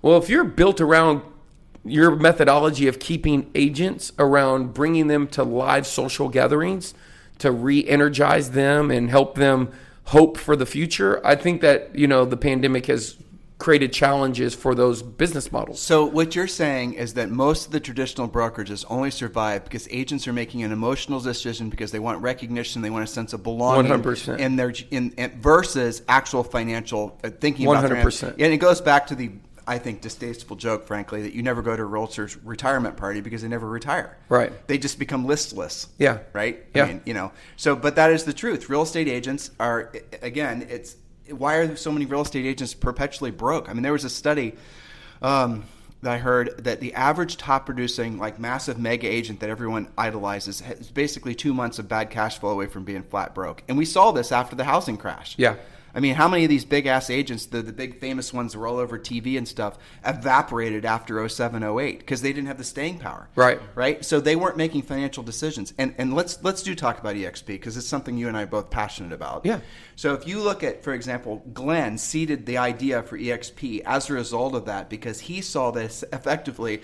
Well, if you're built around your methodology of keeping agents around bringing them to live social gatherings to re-energize them and help them hope for the future, I think that, the pandemic has created challenges for those business models. So what you're saying is that most of the traditional brokerages only survive because agents are making an emotional decision because they want recognition, they want a sense of belonging 100%. in their versus actual financial thinking 100%. about their, and it goes back to the, I think, distasteful joke, frankly, that you never go to a realtor's retirement party because they never retire. Right. They just become listless. Yeah. Right? Yeah. I mean, so, but that is the truth. Real estate agents are, again, why are so many real estate agents perpetually broke? I mean, there was a study that I heard that the average top producing, massive mega agent that everyone idolizes is basically 2 months of bad cash flow away from being flat broke. And we saw this after the housing crash. Yeah. I mean, how many of these big-ass agents, the big famous ones that were all over TV and stuff, evaporated after 07, 08 because they didn't have the staying power. Right? So they weren't making financial decisions. And let's talk about EXP because it's something you and I are both passionate about. Yeah. So if you look at, for example, Glenn seeded the idea for EXP as a result of that because he saw this effectively.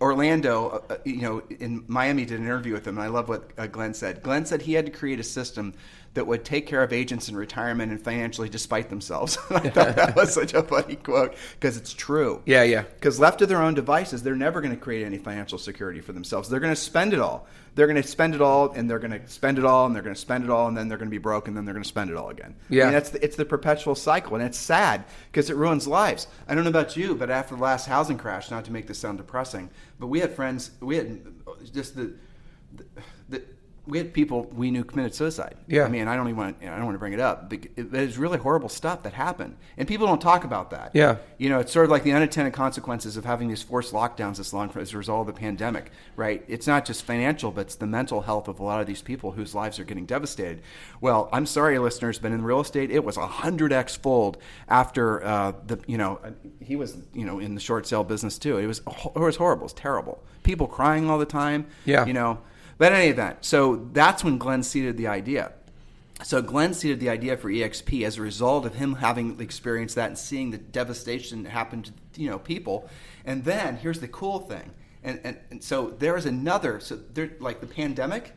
Orlando, in Miami did an interview with him, and I love what Glenn said. Glenn said he had to create a system that would take care of agents in retirement and financially despite themselves. I thought that was such a funny quote because it's true. Yeah. Because left to their own devices, they're never going to create any financial security for themselves. They're going to spend it all. They're going to spend it all, and they're going to spend it all, and they're going to spend it all, and then they're going to be broke, and then they're going to spend it all again. Yeah. I mean, it's the perpetual cycle, and it's sad because it ruins lives. I don't know about you, but after the last housing crash, not to make this sound depressing, but we had friends, we had just we had people we knew committed suicide. Yeah. I mean, I don't want to bring it up. It was really horrible stuff that happened, and people don't talk about that. Yeah. It's sort of like the unintended consequences of having these forced lockdowns this long as a result of the pandemic, right? It's not just financial, but it's the mental health of a lot of these people whose lives are getting devastated. Well, I'm sorry, listeners, but in real estate, it was 100x fold after he was in the short sale business too. It was horrible. It was terrible. People crying all the time. Yeah. But in any event, so that's when Glenn seeded the idea. So Glenn seeded the idea for EXP as a result of him having experienced that and seeing the devastation that happened to people. And then here's the cool thing. And so there is another, so there, like the pandemic,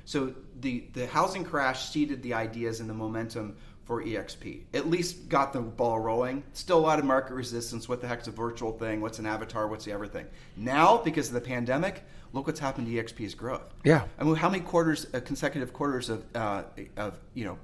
so the housing crash seeded the ideas and the momentum for EXP. At least got the ball rolling. Still a lot of market resistance. What the heck's a virtual thing? What's an avatar? What's the everything? Now, because of the pandemic, look what's happened to EXP's growth. Yeah. I mean, how many quarters, consecutive quarters of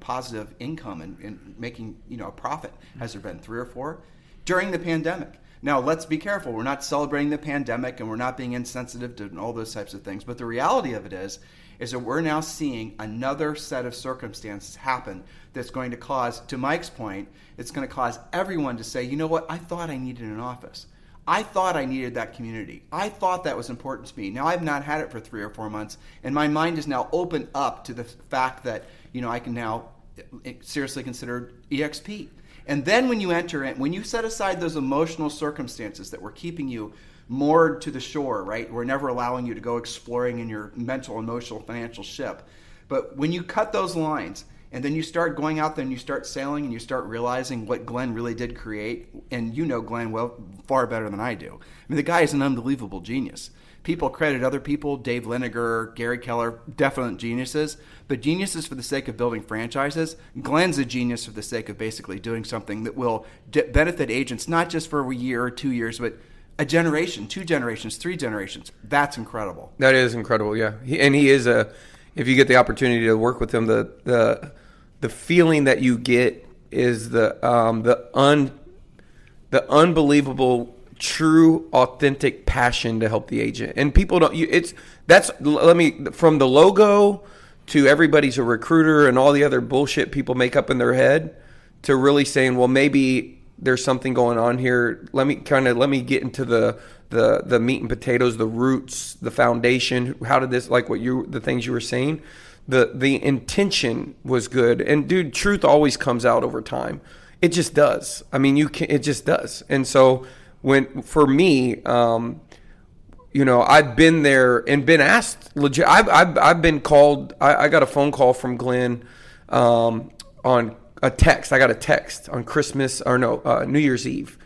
positive income and making a profit has there been? 3 or 4 during the pandemic. Now, let's be careful. We're not celebrating the pandemic and we're not being insensitive to all those types of things. But the reality of it is that we're now seeing another set of circumstances happen that's going to cause, to Mike's point, it's going to cause everyone to say, you know what, I thought I needed an office. I thought I needed that community. I thought that was important to me. Now I've not had it for 3 or 4 months, and my mind is now open up to the fact that I can now seriously consider EXP. And then when you enter it, when you set aside those emotional circumstances that were keeping you moored to the shore, right? We're never allowing you to go exploring in your mental, emotional, financial ship. But when you cut those lines and then you start going out there and you start sailing and you start realizing what Glenn really did create, and you know Glenn well, far better than I do. I mean, the guy is an unbelievable genius. People credit other people, Dave Liniger, Gary Keller, definite geniuses, but geniuses for the sake of building franchises. Glenn's a genius for the sake of basically doing something that will benefit agents, not just for a year or 2 years, but a generation, 2 generations, 3 generations. That's incredible. That is incredible, yeah. He is if you get the opportunity to work with him, the feeling that you get is the unbelievable, true, authentic passion to help the agent. And people don't. From the logo to everybody's a recruiter and all the other bullshit people make up in their head, to really saying, well, maybe there's something going on here. Let me get into the meat and potatoes, the roots, the foundation. How did this, like the things you were saying, the intention was good. And dude, truth always comes out over time. It just does. I mean, it just does. And so for me, I've been there and been asked legit. I've been called. I got a phone call from Glenn on a text. I got a text on New Year's Eve,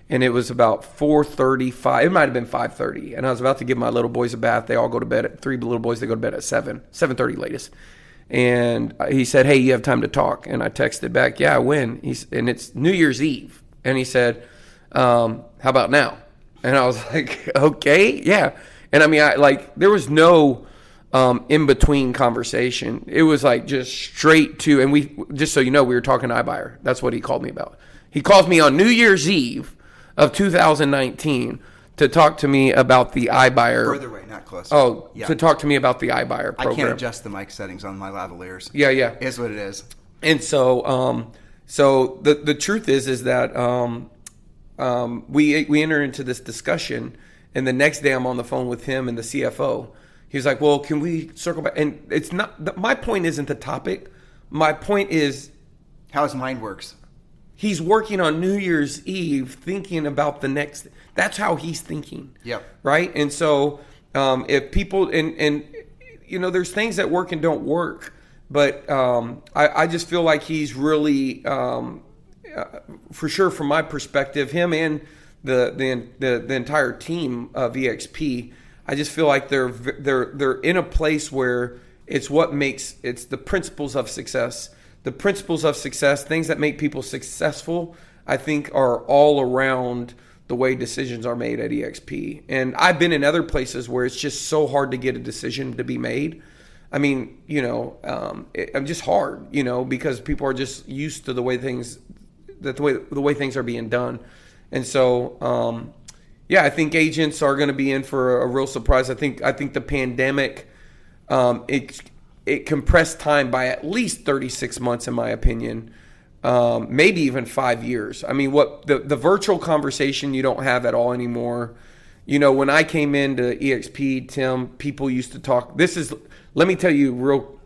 and it was about 4:35. It might have been 5:30, and I was about to give my little boys a bath. They all go to bed at 3 little boys. They go to bed at 7:30 latest. And he said, "Hey, you have time to talk?" And I texted back, "Yeah, when?" And it's New Year's Eve, and he said, "How about now?" And I was like, "Okay, yeah." And I mean, there was no in between conversation. It was like just straight to, and we, just so you know, we were talking iBuyer. That's what he called me about. He calls me on New Year's Eve of 2019 to talk to me about the iBuyer. Further away, not closer. Oh, yeah. To talk to me about the iBuyer program. I can't adjust the mic settings on my lavaliers. Yeah. It is what it is. And so, so the truth is that we enter into this discussion, and the next day I'm on the phone with him and the CFO. He was like, "Well, can we circle back?" And it's not. My point isn't the topic. My point is how his mind works. He's working on New Year's Eve, thinking about the next. That's how he's thinking. Yep. Right. And so, if people and there's things that work and don't work, but I just feel like he's really, for sure, from my perspective, him and the entire team of EXP. I just feel like they're in a place where it's the principles of success. The principles of success, things that make people successful, I think are all around the way decisions are made at EXP. And I've been in other places where it's just so hard to get a decision to be made. I mean, I'm just hard, because people are just used to the way things are being done. And so, yeah, I think agents are going to be in for a real surprise. I think the pandemic, it compressed time by at least 36 months, in my opinion, maybe even 5 years. I mean, what the virtual conversation you don't have at all anymore. When I came into EXP, Tim, people used to talk. Let me tell you, real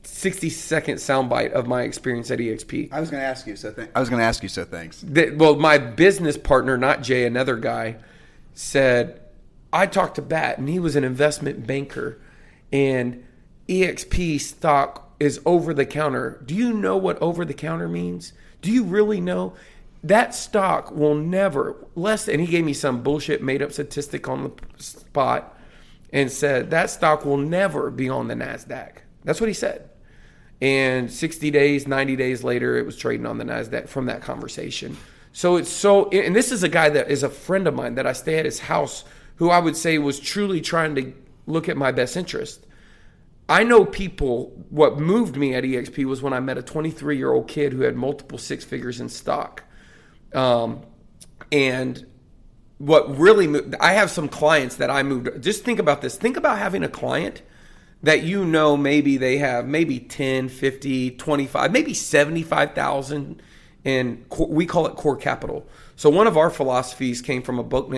60-second soundbite of my experience at EXP. I was going to ask you, so thanks. Well, my business partner, not Jay, another guy, said, I talked to Bat, and he was an investment banker, and EXP stock is over the counter. Do you know what over the counter means? Do you really know? That stock will never, and he gave me some bullshit made up statistic on the spot and said that stock will never be on the NASDAQ. That's what he said. And 60 days, 90 days later, it was trading on the NASDAQ from that conversation. So and this is a guy that is a friend of mine that I stay at his house, who I would say was truly trying to look at my best interest. I know people, what moved me at EXP was when I met a 23-year-old kid who had multiple six figures in stock. And what really moved, I have some clients that I moved. Just think about this. Think about having a client that maybe they have maybe 10, 50, 25, maybe 75,000 in, we call it core capital. So one of our philosophies came from a book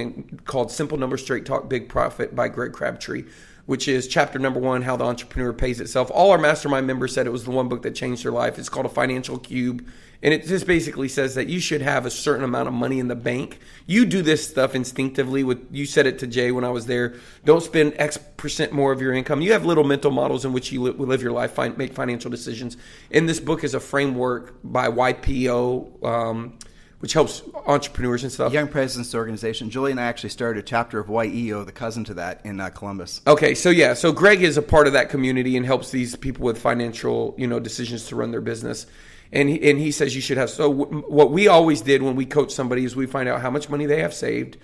called Simple Numbers, Straight Talk, Big Profit by Greg Crabtree, which is chapter number 1, How the Entrepreneur Pays Itself. All our mastermind members said it was the one book that changed their life. It's called A Financial Cube. And it just basically says that you should have a certain amount of money in the bank. You do this stuff instinctively. You said it to Jay when I was there. Don't spend X percent more of your income. You have little mental models in which you live your life, make financial decisions. And this book is a framework by YPO, which helps entrepreneurs and stuff. Young Presidents Organization. Julie and I actually started a chapter of YEO, the cousin to that, in Columbus. Okay, so Greg is a part of that community and helps these people with financial, decisions to run their business. And he says you should have. So what we always did when we coach somebody is we find out how much money they have saved,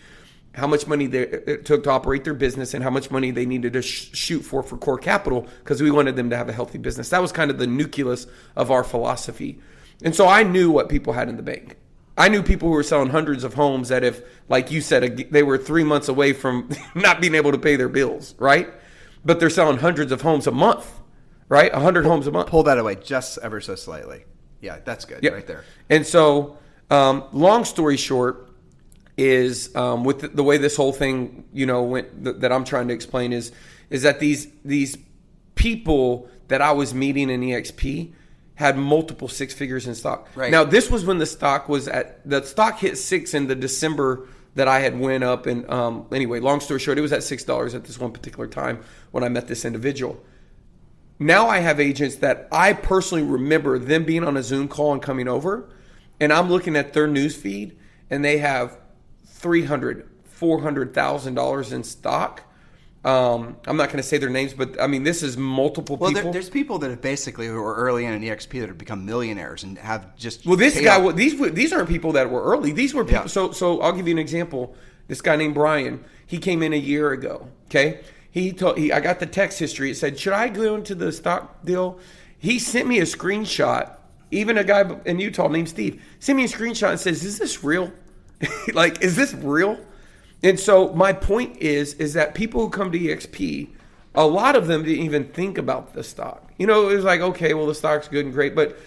how much money it took to operate their business, and how much money they needed to shoot for core capital, because we wanted them to have a healthy business. That was kind of the nucleus of our philosophy. And so I knew what people had in the bank. I knew people who were selling hundreds of homes that, if, like you said, they were 3 months away from not being able to pay their bills, right? But they're selling hundreds of homes a month, right? 100 homes a month. Pull that away just ever so slightly. Yeah, that's good right there. And so, long story short, is with the way this whole thing, went, that I'm trying to explain is that these people that I was meeting in EXP had multiple six figures in stock. Right. Now, this was when the stock hit 6 in the December that I had went up. And anyway, long story short, it was at $6 at this one particular time when I met this individual. Now I have agents that I personally remember them being on a Zoom call and coming over, and I'm looking at their news feed, and they have $300,000, $400,000 in stock. I'm not going to say their names, but I mean, this is multiple people. Well, there's people that have basically, who are early in EXP, that have become millionaires and have just. Well, this guy, these aren't people that were early. These were people. Yeah. So I'll give you an example. This guy named Brian, he came in a year ago. Okay. I got the text history. It said, should I go into the stock deal? He sent me a screenshot. Even a guy in Utah named Steve sent me a screenshot and says, is this real? Like, is this real? And so my point is that people who come to EXP, a lot of them didn't even think about the stock. It was like, okay, well, the stock's good and great. But,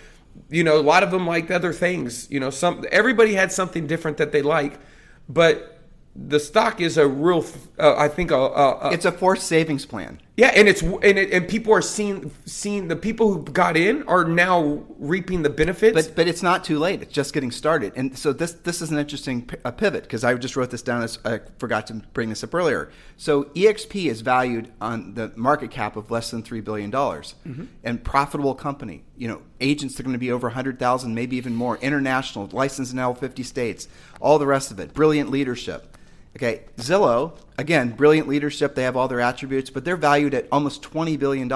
a lot of them liked other things. Everybody had something different that they like. But the stock is a real, I think, it's a forced savings plan. Yeah, and people are seeing the people who got in are now reaping the benefits. But it's not too late. It's just getting started. And so this is an interesting pivot, because I just wrote this down as I forgot to bring this up earlier. So EXP is valued on the market cap of less than $3 billion, and profitable company. Agents are going to be over 100,000, maybe even more. International, licensed in all 50 states, all the rest of it. Brilliant leadership. Okay, Zillow, again, brilliant leadership. They have all their attributes, but they're valued at almost $20 billion.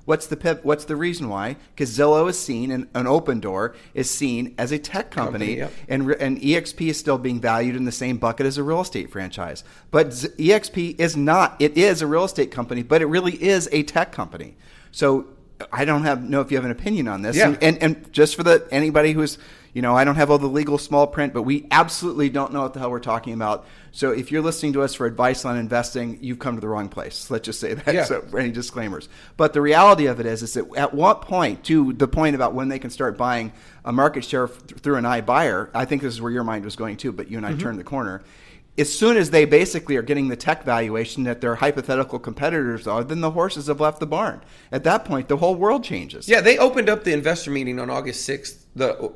What's the reason why? Because Zillow is seen, and an Open Door is seen as a tech company, yep. and EXP is still being valued in the same bucket as a real estate franchise. But EXP is not. It is a real estate company, but it really is a tech company. So I don't know if you have an opinion on this. Yeah. And just for anybody who's, I don't have all the legal small print, but we absolutely don't know what the hell we're talking about. So if you're listening to us for advice on investing, you've come to the wrong place. Let's just say that. Yeah. So any disclaimers. But the reality of it is that at what point, to the point about when they can start buying a market share through an iBuyer, I think this is where your mind was going too, but you and I turned the corner. As soon as they basically are getting the tech valuation that their hypothetical competitors are, then the horses have left the barn. At that point, the whole world changes. Yeah, they opened up the investor meeting on August 6th.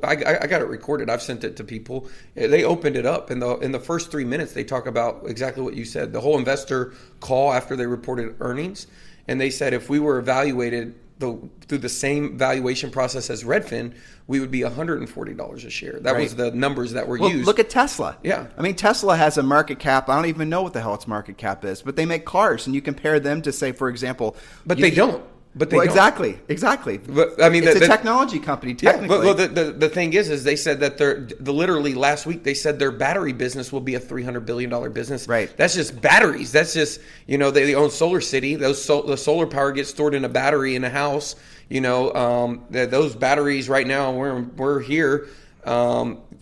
I got it recorded. I've sent it to people. They opened it up. In the first 3 minutes, they talk about exactly what you said, the whole investor call after they reported earnings. and they said if we were evaluated through the same valuation process as Redfin, we would be $140 a share. That was the numbers that were used. Look at Tesla. Yeah. I mean, Tesla has a market cap. I don't even know what the hell its market cap is, but they make cars, and you compare them to, say, for example. But they don't. But they don't. Exactly. But I mean, it's a technology company, technically. Yeah, but the thing is they said that literally last week they said their battery business will be a $300 billion business. Right. That's just batteries. That's just, they own Solar City. The solar power gets stored in a battery in a house. Those batteries right now, we're here.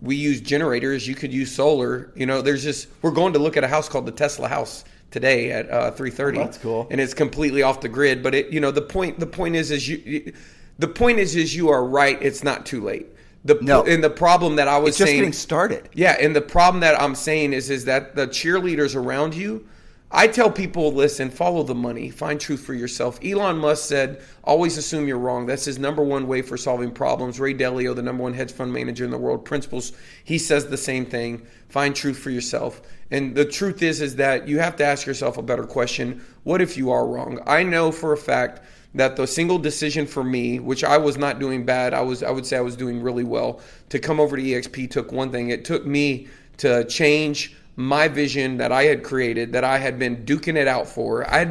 We use generators. You could use solar. We're going to look at a house called the Tesla house today at 3:30. Oh, that's cool. And it's completely off the grid. But the point is you are right. It's not too late. And the problem that I was saying, it's just getting started. Yeah, and the problem that I'm saying is that the cheerleaders around you. I tell people, listen, follow the money, find truth for yourself. Elon Musk said, always assume you're wrong. That's his number one way for solving problems. Ray Dalio, the number one hedge fund manager in the world, principles, he says the same thing. Find truth for yourself. And the truth is that you have to ask yourself a better question. What if you are wrong? I know for a fact that the single decision for me, which I was not doing bad, I would say I was doing really well, to come over to EXP took one thing. It took me to change my vision that I had created, that I had been duking it out for. I had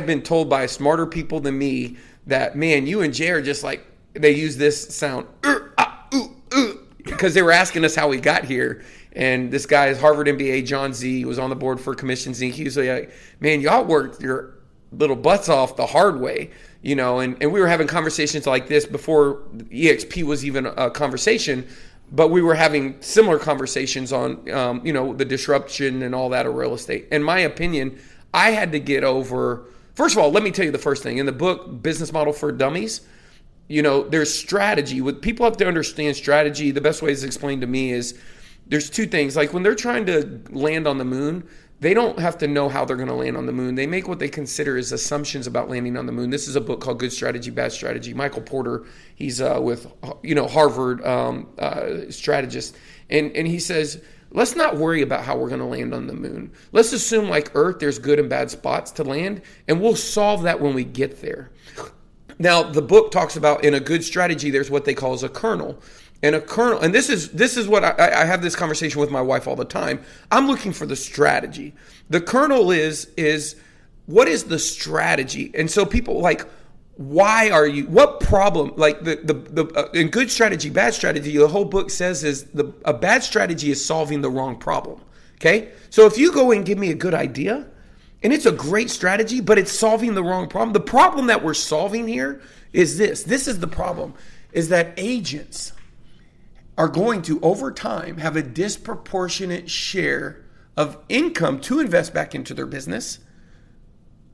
been told by smarter people than me that, man, you and Jay are just like, they use this sound, because they were asking us how we got here. And this guy is Harvard MBA, John Z, was on the board for Commissions Inc. He was like, man, y'all worked your little butts off the hard way, and we were having conversations like this before EXP was even a conversation. But we were having similar conversations on, the disruption and all that of real estate. In my opinion, I had to get over. First of all, let me tell you the first thing. In the book, Business Model for Dummies, there's strategy. What people have to understand strategy, the best way it's explained to me is there's two things. Like when they're trying to land on the moon, they don't have to know how they're going to land on the moon. They make what they consider as assumptions about landing on the moon. This is a book called Good Strategy, Bad Strategy. Michael Porter, he's with Harvard strategist, and he says, let's not worry about how we're going to land on the moon. Let's assume like Earth, there's good and bad spots to land, and we'll solve that when we get there. Now, the book talks about in a good strategy, there's what they call as a kernel. And a kernel, and this is what I have this conversation with my wife all the time. I'm looking for the strategy. The kernel is what is the strategy? And so people like, what problem? Like the in good strategy, bad strategy, the whole book says is a bad strategy is solving the wrong problem. Okay, so if you go and give me a good idea, and it's a great strategy, but it's solving the wrong problem. The problem that we're solving here is this. This is the problem: is that agents are going to, over time, have a disproportionate share of income to invest back into their business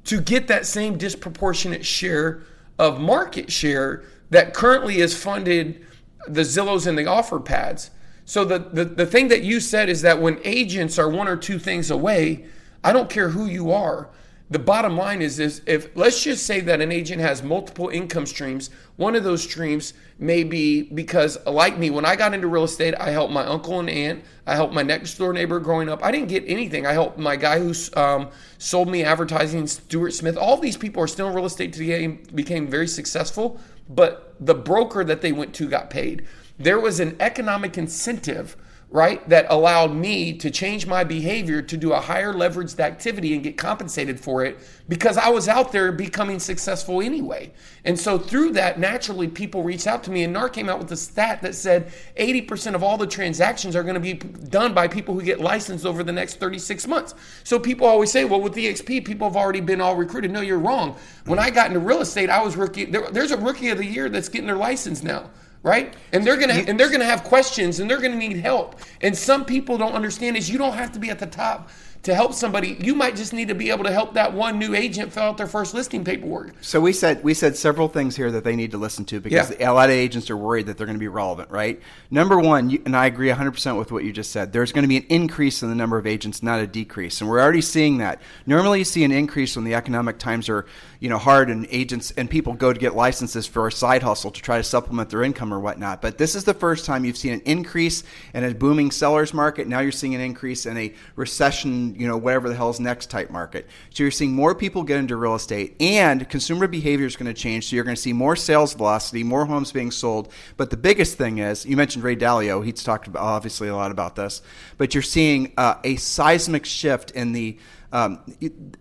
to get that same disproportionate share of market share that currently is funded the Zillows and the offer pads. So the thing that you said is that when agents are one or two things away, I don't care who you are. The bottom line is if let's just say that an agent has multiple income streams, one of those streams may be because, like me, when I got into real estate, I helped my uncle and aunt, I helped my next door neighbor growing up. I didn't get anything. I helped my guy who sold me advertising, Stuart Smith. All these people are still in real estate today, became very successful, but the broker that they went to got paid. There was an economic incentive, right, that allowed me to change my behavior to do a higher leveraged activity and get compensated for it because I was out there becoming successful anyway. And so through that, naturally, people reached out to me, and NAR came out with a stat that said 80% of all the transactions are going to be done by people who get licensed over the next 36 months. So people always say, well, with EXP, people have already been all recruited. No, you're wrong. When I got into real estate, I was rookie. There's a rookie of the year that's getting their license now. Right? And they're gonna have questions, and they're gonna need help. And some people don't understand is you don't have to be at the top to help somebody. You might just need to be able to help that one new agent fill out their first listing paperwork. So we said several things here that they need to listen to because a lot of agents are worried that they're going to be relevant, right? Number one, and I agree 100% with what you just said, there's going to be an increase in the number of agents, not a decrease. And we're already seeing that. Normally you see an increase when the economic times are hard and agents and people go to get licenses for a side hustle to try to supplement their income or whatnot. But this is the first time you've seen an increase in a booming seller's market. Now you're seeing an increase in a recession and whatever the hell's next type market. So you're seeing more people get into real estate, and consumer behavior is going to change. So you're going to see more sales velocity, more homes being sold. But the biggest thing is, you mentioned Ray Dalio. He's talked about, obviously, a lot about this. But you're seeing a seismic shift in the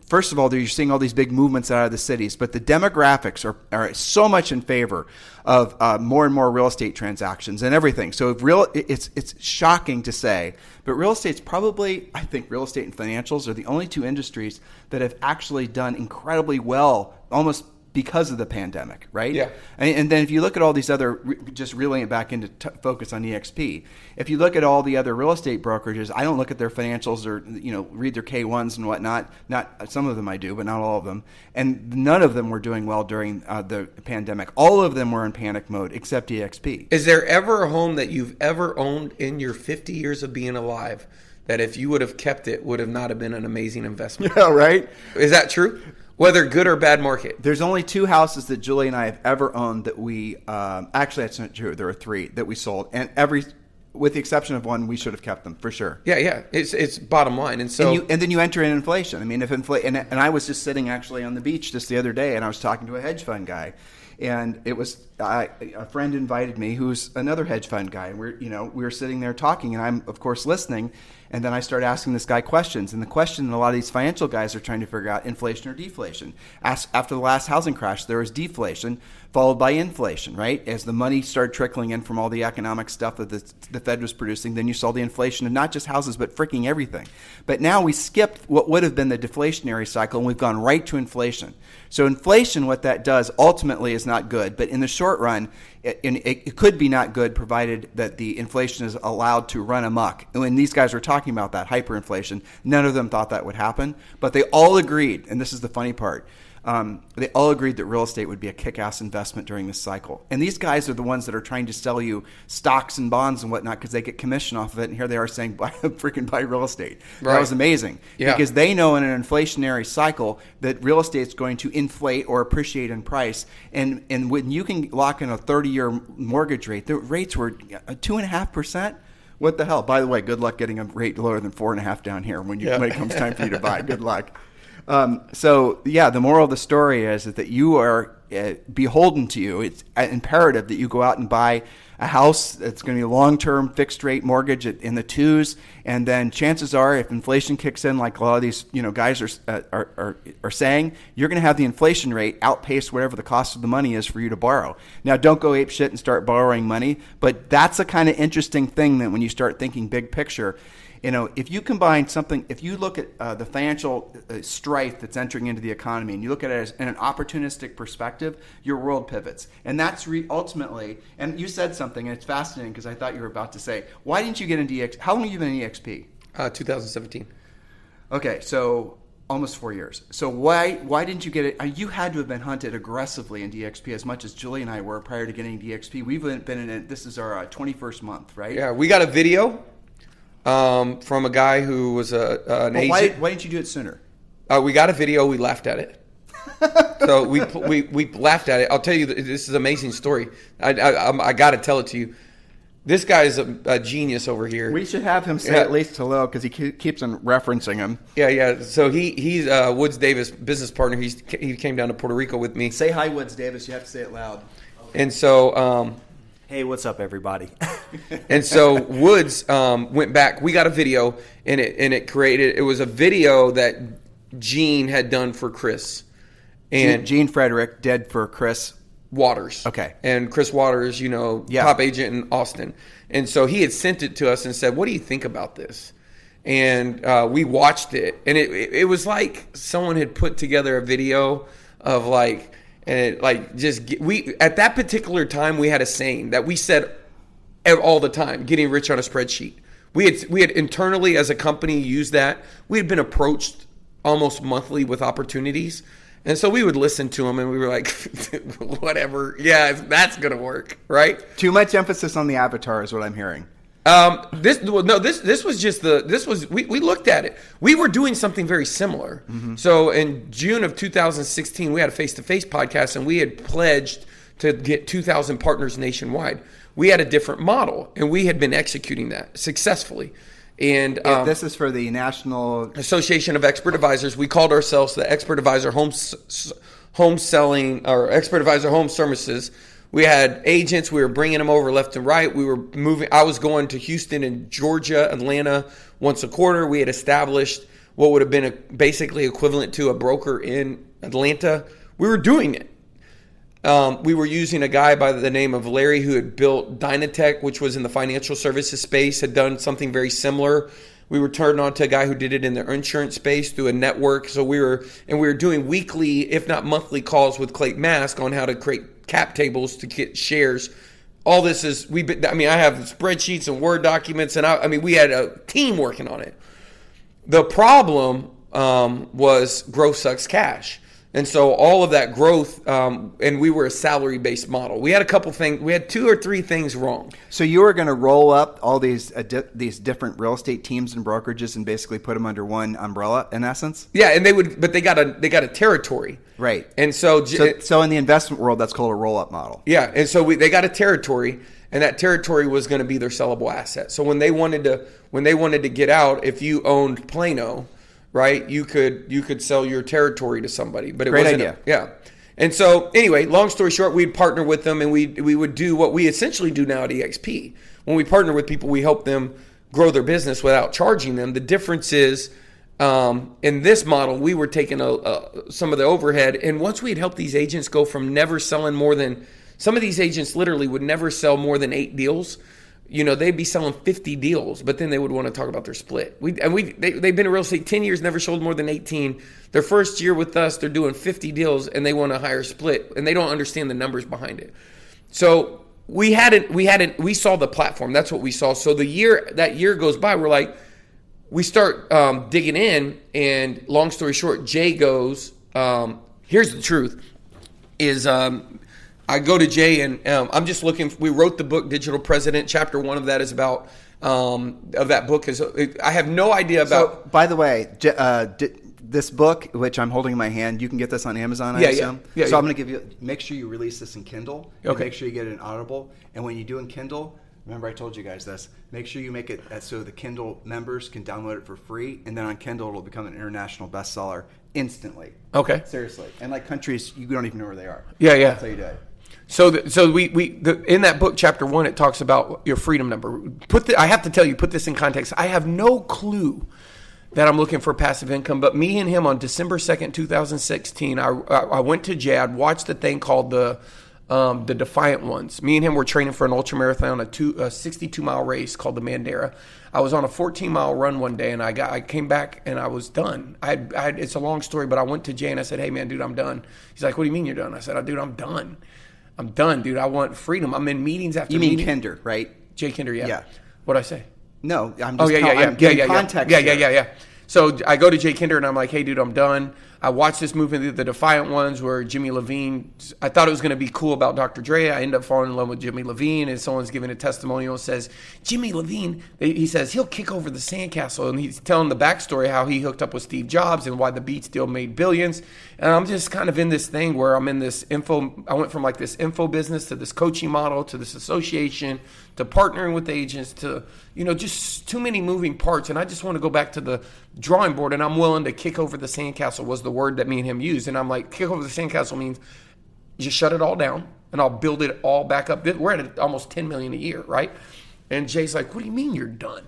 first of all, you're seeing all these big movements out of the cities, but the demographics are so much in favor of more and more real estate transactions and everything. So it's shocking to say, but real estate's probably, I think real estate and financials are the only two industries that have actually done incredibly well, almost because of the pandemic, right? Yeah. And then if you look at all these other, just reeling it back into focus on EXP, if you look at all the other real estate brokerages, I don't look at their financials or, read their K1s and whatnot. Not some of them I do, but not all of them. And none of them were doing well during the pandemic. All of them were in panic mode except EXP. Is there ever a home that you've ever owned in your 50 years of being alive that if you would have kept it would have not have been an amazing investment? Yeah, right? Is that true? Whether good or bad market? There's only 2 houses that Julie and I have ever owned that we actually, that's not true. There are 3 that we sold, and with the exception of one, we should have kept them for sure. Yeah. It's bottom line, and so and then you enter in inflation. I mean, if and I was just sitting actually on the beach just the other day, and I was talking to a hedge fund guy, and it was a friend invited me who's another hedge fund guy, and we were sitting there talking, and I'm of course listening. And then I started asking this guy questions. And the question that a lot of these financial guys are trying to figure out, inflation or deflation. After the last housing crash, there was deflation followed by inflation, right? As the money started trickling in from all the economic stuff that the Fed was producing, then you saw the inflation of not just houses, but freaking everything. But now we skipped what would have been the deflationary cycle, and we've gone right to inflation. So inflation, what that does ultimately is not good. But in the short run, it could be not good provided that the inflation is allowed to run amok. And when these guys were talking about that hyperinflation, none of them thought that would happen. But they all agreed, and this is the funny part, they all agreed that real estate would be a kick-ass investment during this cycle. And these guys are the ones that are trying to sell you stocks and bonds and whatnot because they get commission off of it. And here they are saying, buy real estate. Right. That was amazing. Yeah. Because they know in an inflationary cycle that real estate's going to inflate or appreciate in price. And when you can lock in a 30-year mortgage rate, the rates were 2.5%. What the hell? By the way, good luck getting a rate lower than 4.5 down here when it comes time for you to buy. Good luck. The moral of the story is that you are beholden to you. It's imperative that you go out and buy a house that's going to be a long-term fixed-rate mortgage in the 2s, and then chances are, if inflation kicks in, like a lot of these guys are saying, you're going to have the inflation rate outpace whatever the cost of the money is for you to borrow. Now, don't go ape shit and start borrowing money, but that's a kind of interesting thing that when you start thinking big picture. If you combine something, if you look at the financial strife that's entering into the economy and you look at it as in an opportunistic perspective, your world pivots. And that's ultimately, and you said something, and it's fascinating because I thought you were about to say, why didn't you get into EXP? How long have you been in EXP? 2017. Okay, so almost 4 years. So why didn't you get it? You had to have been hunted aggressively in DXP as much as Julie and I were prior to getting DXP. We've been in it. This is our 21st month, right? Yeah, we got a video from a guy who was an agent. Why didn't you do it sooner? We got a video. We laughed at it. So we laughed at it. I'll tell you, this is an amazing story. I got to tell it to you. This guy is a genius over here. We should have him say at least hello because he keeps on referencing him. Yeah. So he's Woods Davis, business partner. He came down to Puerto Rico with me. Say hi, Woods Davis. You have to say it loud. And so... hey, what's up, everybody? And so Woods went back. We got a video, and it was a video that Gene had done for Chris. And Gene Frederick did for Chris Waters. Okay. And Chris Waters, top agent in Austin. And so he had sent it to us and said, what do you think about this? And we watched it. And it was like someone had put together a video of at that particular time we had a saying that we said all the time, getting rich on a spreadsheet. We had internally as a company used that. We had been approached almost monthly with opportunities. And so we would listen to them and we were like, whatever. Yeah, that's going to work. Right. Too much emphasis on the avatar is what I'm hearing. We looked at it. We were doing something very similar. Mm-hmm. So in June of 2016, we had a face-to-face podcast and we had pledged to get 2,000 partners nationwide. We had a different model and we had been executing that successfully. And this is for the National Association of Expert Advisors. We called ourselves the Expert Advisor Home Selling, or Expert Advisor Home Services. We had agents. We were bringing them over left and right. We were moving. I was going to Houston and Georgia, Atlanta once a quarter. We had established what would have been basically equivalent to a broker in Atlanta. We were doing it. We were using a guy by the name of Larry who had built Dynatech, which was in the financial services space, had done something very similar. We were turned on to a guy who did it in the insurance space through a network. So we were doing weekly, if not monthly, calls with Clayton Mask on how to create cap tables to get shares. All this is, I have spreadsheets and Word documents, and we had a team working on it. The problem was growth sucks cash. And so all of that growth, and we were a salary-based model. We had a couple things. We had 2 or 3 things wrong. So you were going to roll up all these different real estate teams and brokerages and basically put them under one umbrella, in essence. Yeah, and they got a territory, right? And so in the investment world, that's called a roll-up model. Yeah, and so they got a territory, and that territory was going to be their sellable asset. So when they wanted to get out, if you owned Plano, right, you could sell your territory to somebody, but it Great wasn't idea. Yeah. And so anyway, long story short, we'd partner with them, and we would do what we essentially do now at EXP. When we partner with people, we help them grow their business without charging them. The difference is in this model, we were taking some of the overhead, and once we had helped these agents go from never selling more than, some of these agents literally would never sell more than 8 deals. They'd be selling 50 deals, but then they would want to talk about their split. They've been in real estate 10 years, never sold more than 18. Their first year with us, they're doing 50 deals, and they want a higher split, and they don't understand the numbers behind it. So we saw the platform. That's what we saw. So that year goes by, we start digging in, and long story short, Jay goes, here's the truth, is I go to Jay, and I'm just looking. We wrote the book Digital President. Chapter 1 of that is about of that book is. I have no idea about. So, by the way, this book, which I'm holding in my hand, you can get this on Amazon. I assume. Yeah. So I'm going to give you. Make sure you release this in Kindle. Okay. And make sure you get it in Audible. And when you do in Kindle, remember I told you guys this. Make sure you make it so the Kindle members can download it for free, and then on Kindle it'll become an international bestseller instantly. Okay. Seriously, and like countries you don't even know where they are. Yeah. That's how you do it. So in that book, chapter 1, it talks about your freedom number. I have to tell you, put this in context. I have no clue that I'm looking for passive income, but me and him on December 2nd, 2016, I went to Jay. I'd watched a thing called the Defiant Ones. Me and him were training for an ultramarathon, a 62-mile race called the Mandara. I was on a 14-mile run one day, and I came back, and I was done. It's a long story, but I went to Jay, and I said, hey, man, dude, I'm done. He's like, what do you mean you're done? I said, dude, I'm done. I'm done, dude. I want freedom. I'm in meetings after meetings. You mean Kinder, right? Jay Kinder, yeah. Yeah. What'd I say? No, I'm just I'm giving context. Yeah. So I go to Jay Kinder, and I'm like, hey, dude, I'm done. I watched this movie, The Defiant Ones, where Jimmy Levine, I thought it was going to be cool about Dr. Dre. I ended up falling in love with Jimmy Levine, and someone's giving a testimonial and says, Jimmy Levine, he says, he'll kick over the sandcastle. And he's telling the backstory how he hooked up with Steve Jobs and why the Beats deal made billions. And I'm just kind of in this thing where I'm in this I went from like this info business to this coaching model to this association to partnering with agents to, just too many moving parts. And I just want to go back to the drawing board, and I'm willing to kick over the sandcastle was the word that me and him used. And I'm like, kick over the sandcastle means just shut it all down and I'll build it all back up. We're at almost $10 million a year, right? And Jay's like, what do you mean you're done?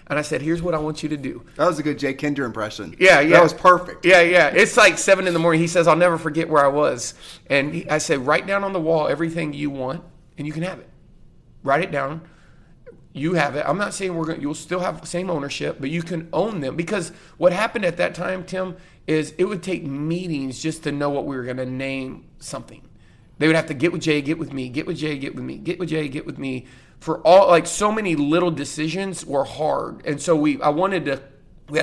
And I said, here's what I want you to do. That was a good Jay Kinder impression. Yeah. That was perfect. Yeah. It's like 7 a.m. He says, I'll never forget where I was. And I said, write down on the wall everything you want, and you can have it. Write it down. You have it. I'm not saying you'll still have the same ownership, but you can own them. Because what happened at that time, Tim, is it would take meetings just to know what we were going to name something. They would have to get with Jay, get with me, get with Jay, get with me, get with Jay, get with me. For all, like, so many little decisions were hard. And so we had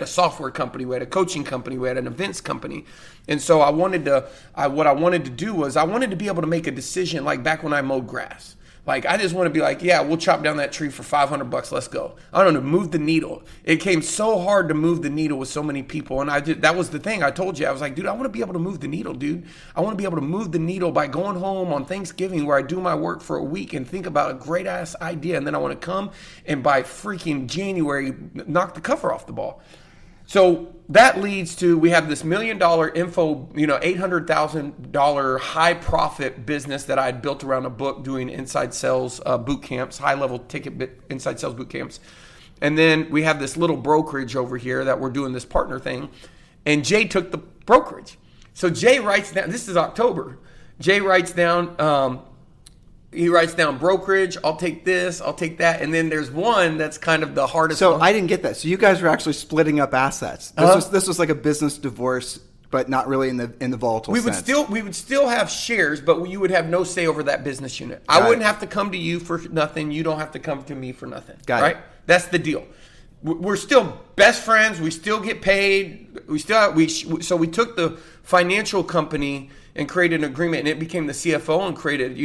a software company, we had a coaching company, we had an events company. And so what I wanted to do was I wanted to be able to make a decision like back when I mowed grass. Like, I just want to be like, yeah, we'll chop down that tree for $500. Let's go. I don't know, move the needle. It came so hard to move the needle with so many people. And that was the thing I told you. I was like, dude, I want to be able to move the needle, dude. I want to be able to move the needle by going home on Thanksgiving where I do my work for a week and think about a great ass idea. And then I want to come and by freaking January, knock the cover off the ball. So that leads to, we have this $1 million info, $800,000 high profit business that I had built around a book doing inside sales boot camps, high level ticket inside sales boot camps. And then we have this little brokerage over here that we're doing this partner thing. And Jay took the brokerage. So Jay writes down, this is October. Jay writes down, he writes down brokerage, I'll take this, I'll take that. And then there's one that's kind of the hardest So one. I didn't get that. So you guys were actually splitting up assets. This was like a business divorce, but not really in the volatile sense. We would still have shares, but you would have no say over that business unit. I wouldn't have to come to you for nothing. You don't have to come to me for nothing. Got right? it. That's the deal. We're still best friends. We still get paid. So we took the financial company and created an agreement, and it became the CFO and created,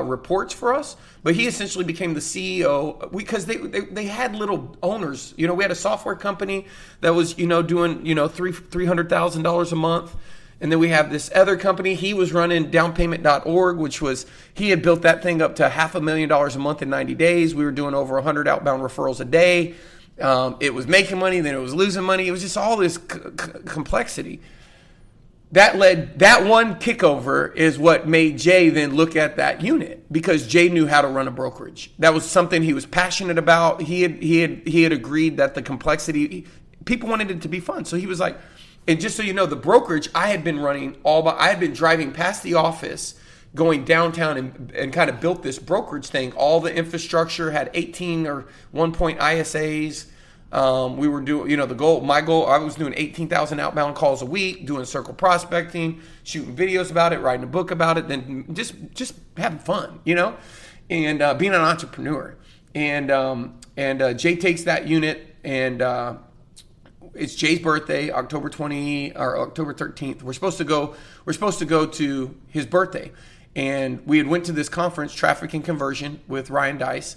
reports for us. But he essentially became the CEO because they had little owners. We had a software company that was, doing, $300,000 a month. And then we have this other company. He was running downpayment.org, which was, he had built that thing up to $500,000 a month in 90 days. We were doing over 100 outbound referrals a day. It was making money, then it was losing money. It was just all this complexity. That one kickover is what made Jay then look at that unit, because Jay knew how to run a brokerage. That was something he was passionate about. He had agreed that the complexity, people wanted it to be fun. So he was like, and just so you know, the brokerage I had been running I had been driving past the office, going downtown and kind of built this brokerage thing. All the infrastructure had 18 or 1 point ISAs. We were doing, my goal, I was doing 18,000 outbound calls a week, doing circle prospecting, shooting videos about it, writing a book about it, then just having fun, and being an entrepreneur. And Jay takes that unit, and it's Jay's birthday, October 13th. We're supposed to go to his birthday. And we had went to this conference, Traffic and Conversion, with Ryan Dice.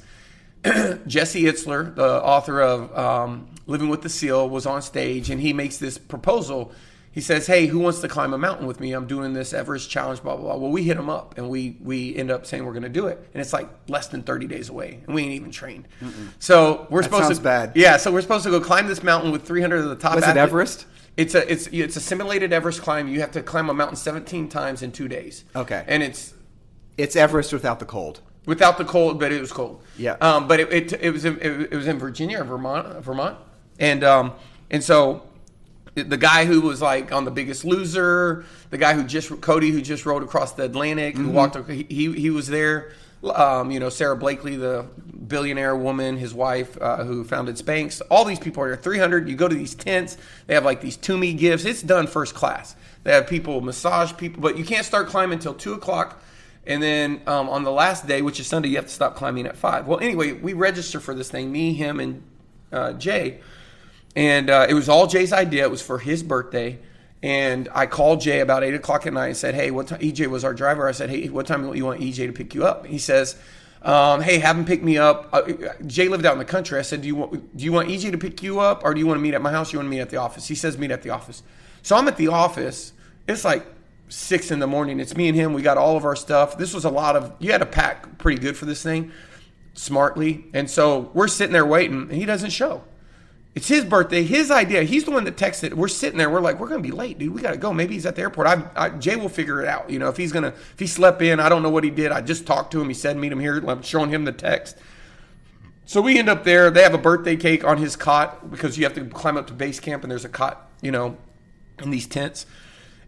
Jesse Itzler, the author of Living with the Seal, was on stage, and he makes this proposal. He says, hey, who wants to climb a mountain with me? I'm doing this Everest challenge, blah, blah, blah. Well, we hit him up, and we end up saying we're going to do it. And it's like less than 30 days away, and we ain't even trained. Mm-mm. So we're supposed to. Sounds bad. Yeah, so we're supposed to go climb this mountain with 300 of the top athletes. Was it Everest? It's a simulated Everest climb. You have to climb a mountain 17 times in 2 days. Okay. And it's Everest without the cold. Without the cold, but it was cold. Yeah. But it was in Virginia or Vermont, and so the guy who was like on The Biggest Loser, the guy Cody who just rode across the Atlantic, who walked, he was there. Sarah Blakely, the billionaire woman, his wife, who founded Spanx. All these people are there. 300. You go to these tents. They have like these to me gifts. It's done first class. They have people massage people, but you can't start climbing until 2:00. And then on the last day, which is Sunday, you have to stop climbing at 5. Well, anyway, we register for this thing, me, him, and Jay. And it was all Jay's idea. It was for his birthday. And I called Jay about 8 o'clock at night and said, hey, what time? EJ was our driver. I said, hey, what time do you want EJ to pick you up? He says, hey, have him pick me up. Jay lived out in the country. I said, do you want EJ to pick you up, or do you want to meet at my house? Or you want to meet at the office? He says, meet at the office. So I'm at the office. It's like 6 in the morning. It's me and him. We got all of our stuff. This was you had to pack pretty good for this thing, smartly. And so we're sitting there waiting, and he doesn't show. It's his birthday, his idea. He's the one that texted. We're sitting there. We're like, we're going to be late, dude. We got to go. Maybe he's at the airport. Jay will figure it out. If he slept in, I don't know what he did. I just talked to him. He said, meet him here. I'm showing him the text. So we end up there. They have a birthday cake on his cot, because you have to climb up to base camp, and there's a cot, in these tents.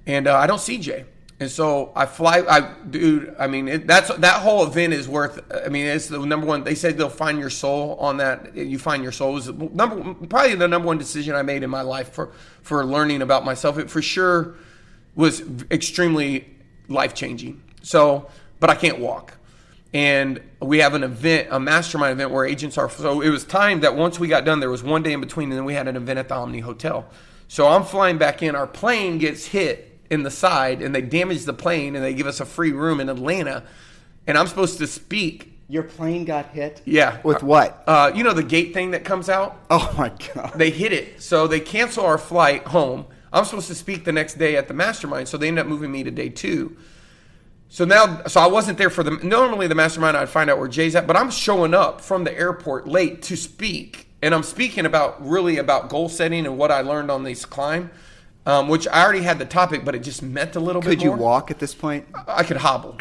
And I don't see Jay. And so I fly. That whole event is worth. It's the number one. They said they'll find your soul on that. You find your soul. It was probably the number one decision I made in my life for learning about myself. It for sure was extremely life changing. So, but I can't walk. And we have an event, a mastermind event where agents are. So it was timed that once we got done, there was one day in between, and then we had an event at the Omni Hotel. So I'm flying back in. Our plane gets hit in the side, and they damage the plane, and they give us a free room in Atlanta, and I'm supposed to speak Your plane got hit? Yeah. With what? You know the gate thing that comes out? Oh, my God. They hit it. So they cancel our flight home. I'm supposed to speak the next day at the mastermind, so they ended up moving me to day 2. So I wasn't there for normally the mastermind, I'd find out where Jay's at, but I'm showing up from the airport late to speak. And I'm speaking about goal setting and what I learned on this climb, which I already had the topic, but it just meant a little bit more. Could you walk at this point? I could hobble.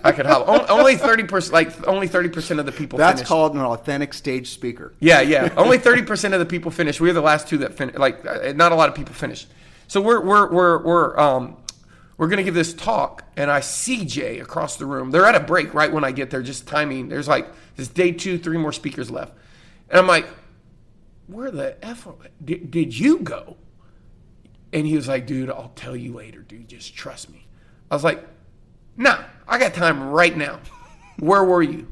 Only 30%, only 30% of the people That's finished. called an authentic stage speaker. Yeah. Only 30% of the people finished. We were the last 2 that finished. Not a lot of people finished. So we're going to give this talk, and I see Jay across the room. They're at a break right when I get there, just timing. There's this day 2, 3 more speakers left. And I'm like, where the F did you go? And he was like, dude, I'll tell you later, dude. Just trust me. I was like, nah, I got time right now. Where were you?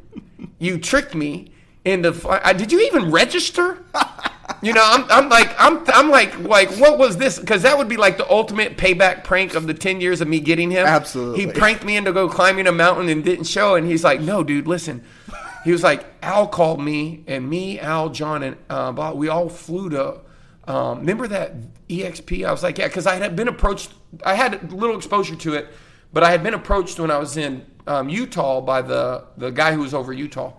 You tricked me into. Did you even register? You know, I'm like, what was this? Because that would be like the ultimate payback prank of the 10 years of me getting him. Absolutely. He pranked me into go climbing a mountain and didn't show. And he's like, no, dude, listen. He was like, Al called me, and me, Al, John, and Bob, we all flew to. Remember that EXP? I was like, yeah, because I had been approached. I had a little exposure to it, but I had been approached when I was in Utah by the guy who was over Utah.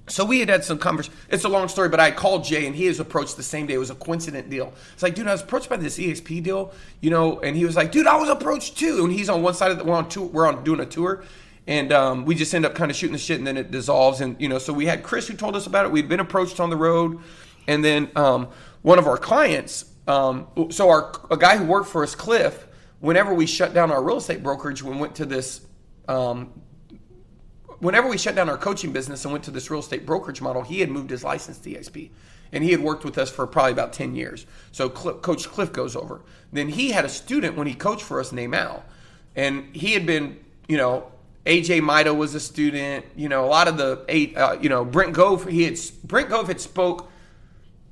So we had some conversation. It's a long story, but I called Jay, and he was approached the same day. It was a coincident deal. It's like, dude, I was approached by this EXP deal, you know, and he was like, dude, I was approached too. And he's on one side of we're on doing a tour, and we just end up kind of shooting the shit, and then it dissolves. And, you know, so we had Chris who told us about it. We'd been approached on the road, and then one of our clients, a guy who worked for us, Cliff, whenever we shut down our real estate brokerage, whenever we shut down our coaching business and went to this real estate brokerage model, he had moved his license to EXP. And he had worked with us for probably about 10 years. So Coach Cliff goes over. Then he had a student when he coached for us named Al. And he had been, you know, AJ Maida was a student. You know, a lot of Brent Gove. Brent Gove had spoke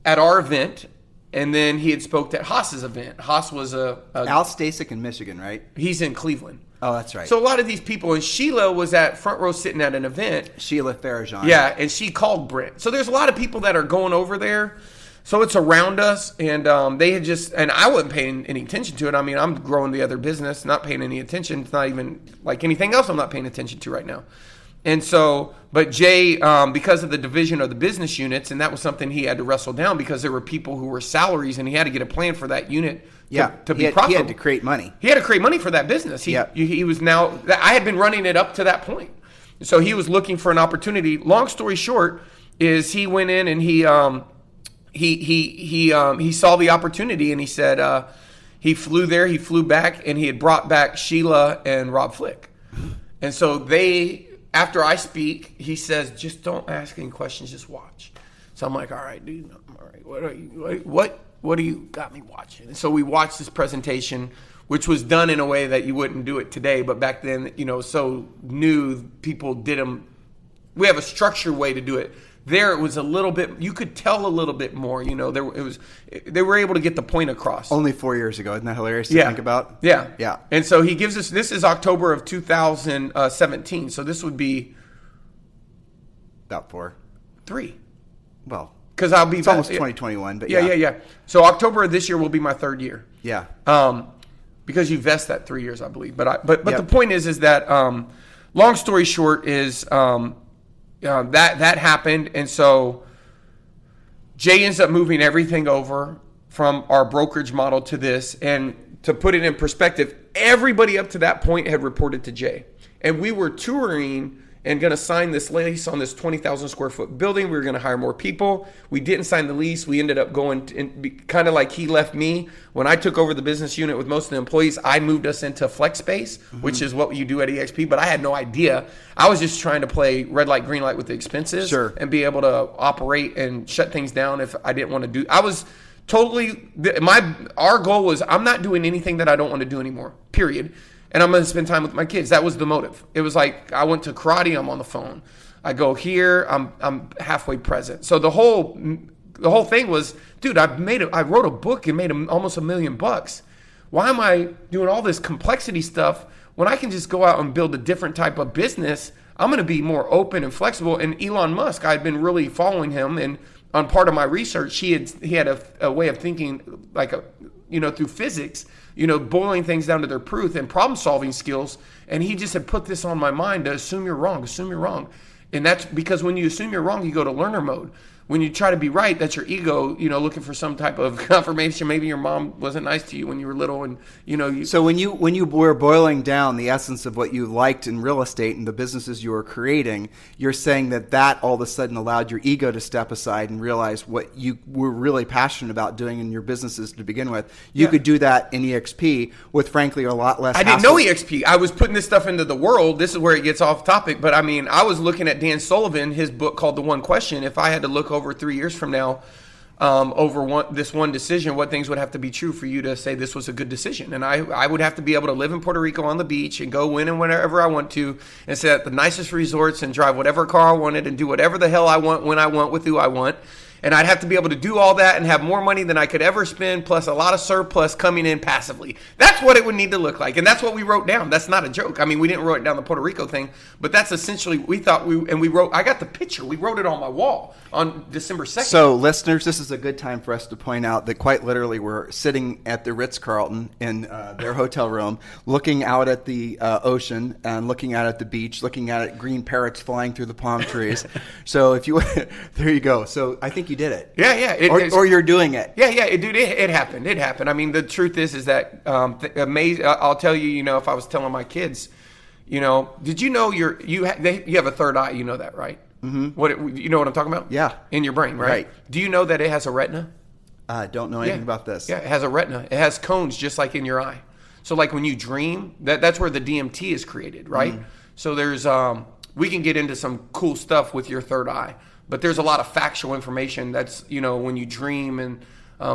at our event. And then he had spoke at Haas's event. Haas was Al Stasek in Michigan, right? He's in Cleveland. Oh, that's right. So a lot of these people, and Sheila was at front row sitting at an event. Sheila Farajan. Yeah, and she called Brent. So there's a lot of people that are going over there. So it's around us, and they had and I wasn't paying any attention to it. I mean, I'm growing the other business, not paying any attention. It's not even like anything else I'm not paying attention to right now. And so, but Jay, because of the division of the business units, and that was something he had to wrestle down because there were people who were salaries, and he had to get a plan for that unit to be profitable. He had to create money. He had to create money for that business. He was now. I had been running it up to that point, so he was looking for an opportunity. Long story short, is he went in and he saw the opportunity, and he said he flew there, he flew back, and he had brought back Sheila and Rob Flick, and so they. After I speak, he says, just don't ask any questions, just watch. So I'm like, all right, dude, all right, what do you got me watching? And so we watched this presentation, which was done in a way that you wouldn't do it today, but back then, you know, so new, people did them. We have a structured way to do it. There it was a little bit, you could tell a little bit more, you know, they were able to get the point across. Only 4 years ago. Isn't that hilarious to think about? Yeah. Yeah. And so he gives us, this is October of 2017. So this would be about 3. Well, because I'll be it's almost 2021, but yeah. So October of this year will be my 3rd year. Yeah. Because you vest that 3 years, I believe. But the point is that long story short is that happened, and so Jay ends up moving everything over from our brokerage model to this. And to put it in perspective, everybody up to that point had reported to Jay, and we were touring and going to sign this lease on this 20,000 square foot building. We were going to hire more people. We didn't sign the lease. We ended up going kind of like he left me. When I took over the business unit with most of the employees, I moved us into flex space, which is what you do at EXP, but I had no idea. I was just trying to play red light, green light with the expenses and be able to operate and shut things down if I didn't want to do. I was totally, our goal was I'm not doing anything that I don't want to do anymore, period. And I'm going to spend time with my kids. That was the motive. It was like I went to karate, I'm on the phone. I go here, I'm halfway present. So the whole thing was, dude, I wrote a book and made almost $1 million. Why am I doing all this complexity stuff when I can just go out and build a different type of business? I'm going to be more open and flexible. And Elon Musk, I'd been really following him, and on part of my research, he had a way of thinking through physics, boiling things down to their truth and problem solving skills. And he just had put this on my mind to assume you're wrong. And that's because when you assume you're wrong, you go to learner mode. When you try to be right, that's your ego, looking for some type of confirmation. Maybe your mom wasn't nice to you when you were little, and So when you were boiling down the essence of what you liked in real estate and the businesses you were creating, you're saying that all of a sudden allowed your ego to step aside and realize what you were really passionate about doing in your businesses to begin with. You could do that in EXP with, frankly, a lot less. I didn't know EXP. I was putting this stuff into the world. This is where it gets off topic, but I mean, I was looking at Dan Sullivan, his book called The One Question. If I had to look over 3 years from now, this one decision, what things would have to be true for you to say this was a good decision? And I would have to be able to live in Puerto Rico on the beach and go when and whenever I want to, and stay at the nicest resorts and drive whatever car I wanted and do whatever the hell I want, when I want, with who I want. And I'd have to be able to do all that and have more money than I could ever spend, plus a lot of surplus coming in passively. That's what it would need to look like. And that's what we wrote down. That's not a joke. I mean, we didn't write down the Puerto Rico thing, but that's essentially, we wrote, I got the picture. We wrote it on my wall on December 2nd. So listeners, this is a good time for us to point out that quite literally we're sitting at the Ritz-Carlton in their hotel room, looking out at the ocean and looking out at the beach, looking at green parrots flying through the palm trees. So if you, there you go. So I think you did it. Yeah. Or you're doing it. Yeah. It happened. I mean, the truth is that amazing. I'll tell you, if I was telling my kids, did you know you have a third eye? You know that, right? Mm-hmm. You know what I'm talking about? Yeah. In your brain, right? Do you know that it has a retina? I don't know anything about this. Yeah, it has a retina. It has cones just like in your eye. So like when you dream, that's where the DMT is created, right? So there's we can get into some cool stuff with your third eye. But there's a lot of factual information that's, when you dream and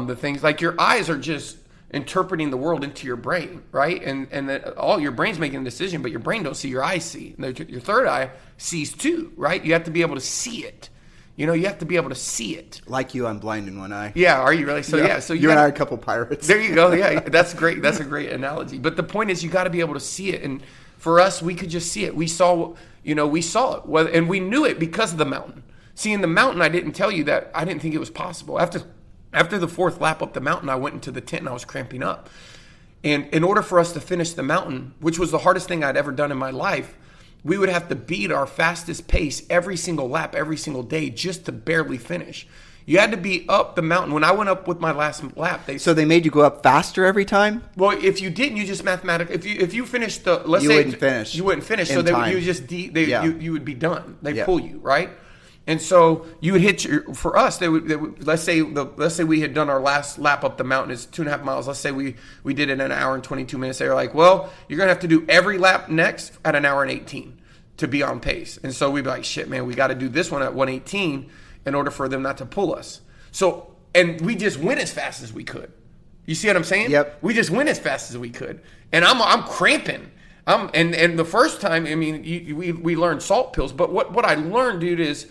the things, like your eyes are just interpreting the world into your brain, right? And that all your brain's making a decision, but your brain don't see, your eyes see. Your third eye sees too, right? You have to be able to see it. You have to be able to see it. Like you, I'm blind in one eye. Yeah, are you really? So yeah, so you and I are a couple pirates. There you go. Yeah, that's great. That's a great analogy. But the point is, you got to be able to see it. And for us, we could just see it. We saw it, and we knew it because of the mountain. See, in the mountain, I didn't tell you that I didn't think it was possible. After the fourth lap up the mountain, I went into the tent and I was cramping up. And in order for us to finish the mountain, which was the hardest thing I'd ever done in my life, we would have to beat our fastest pace every single lap, every single day, just to barely finish. You had to be up the mountain. When I went up with my last lap, so they made you go up faster every time? Well, if you didn't, you just mathematically. If you finished you wouldn't finish. You wouldn't finish. So you would be done. They pull you, right? And so you would hit for us, they would let's say we had done our last lap up the mountain. It's 2.5 miles. Let's say we did it in an hour and 22 minutes. They were like, well, you're going to have to do every lap next at an hour and 18 to be on pace. And so we'd be like, shit, man, we got to do this one at 118 in order for them not to pull us. So, and we just went as fast as we could. You see what I'm saying? Yep. We just went as fast as we could. And I'm cramping. And the first time, I mean, we learned salt pills. But what I learned, dude, is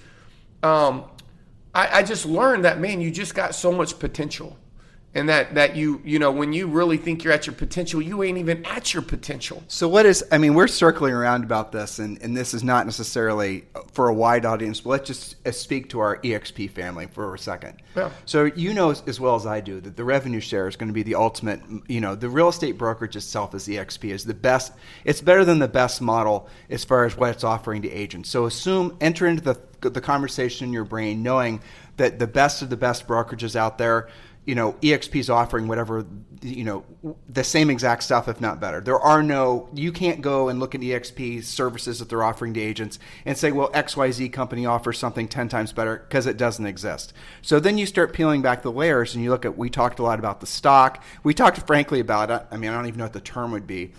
I just learned that, man, you just got so much potential. And that when you really think you're at your potential, you ain't even at your potential. So we're circling around about this, and this is not necessarily for a wide audience, but let's just speak to our EXP family for a second. Yeah. So as well as I do that the revenue share is going to be the ultimate, the real estate brokerage itself as EXP is the best. It's better than the best model as far as what it's offering to agents. So enter into the conversation in your brain knowing that the best of the best brokerages out there, EXP is offering whatever, the same exact stuff, if not better. You can't go and look at EXP services that they're offering to agents and say, well, XYZ company offers something 10 times better, because it doesn't exist. So then you start peeling back the layers and you look at, we talked a lot about the stock. We talked frankly about, I don't even know what the term would be.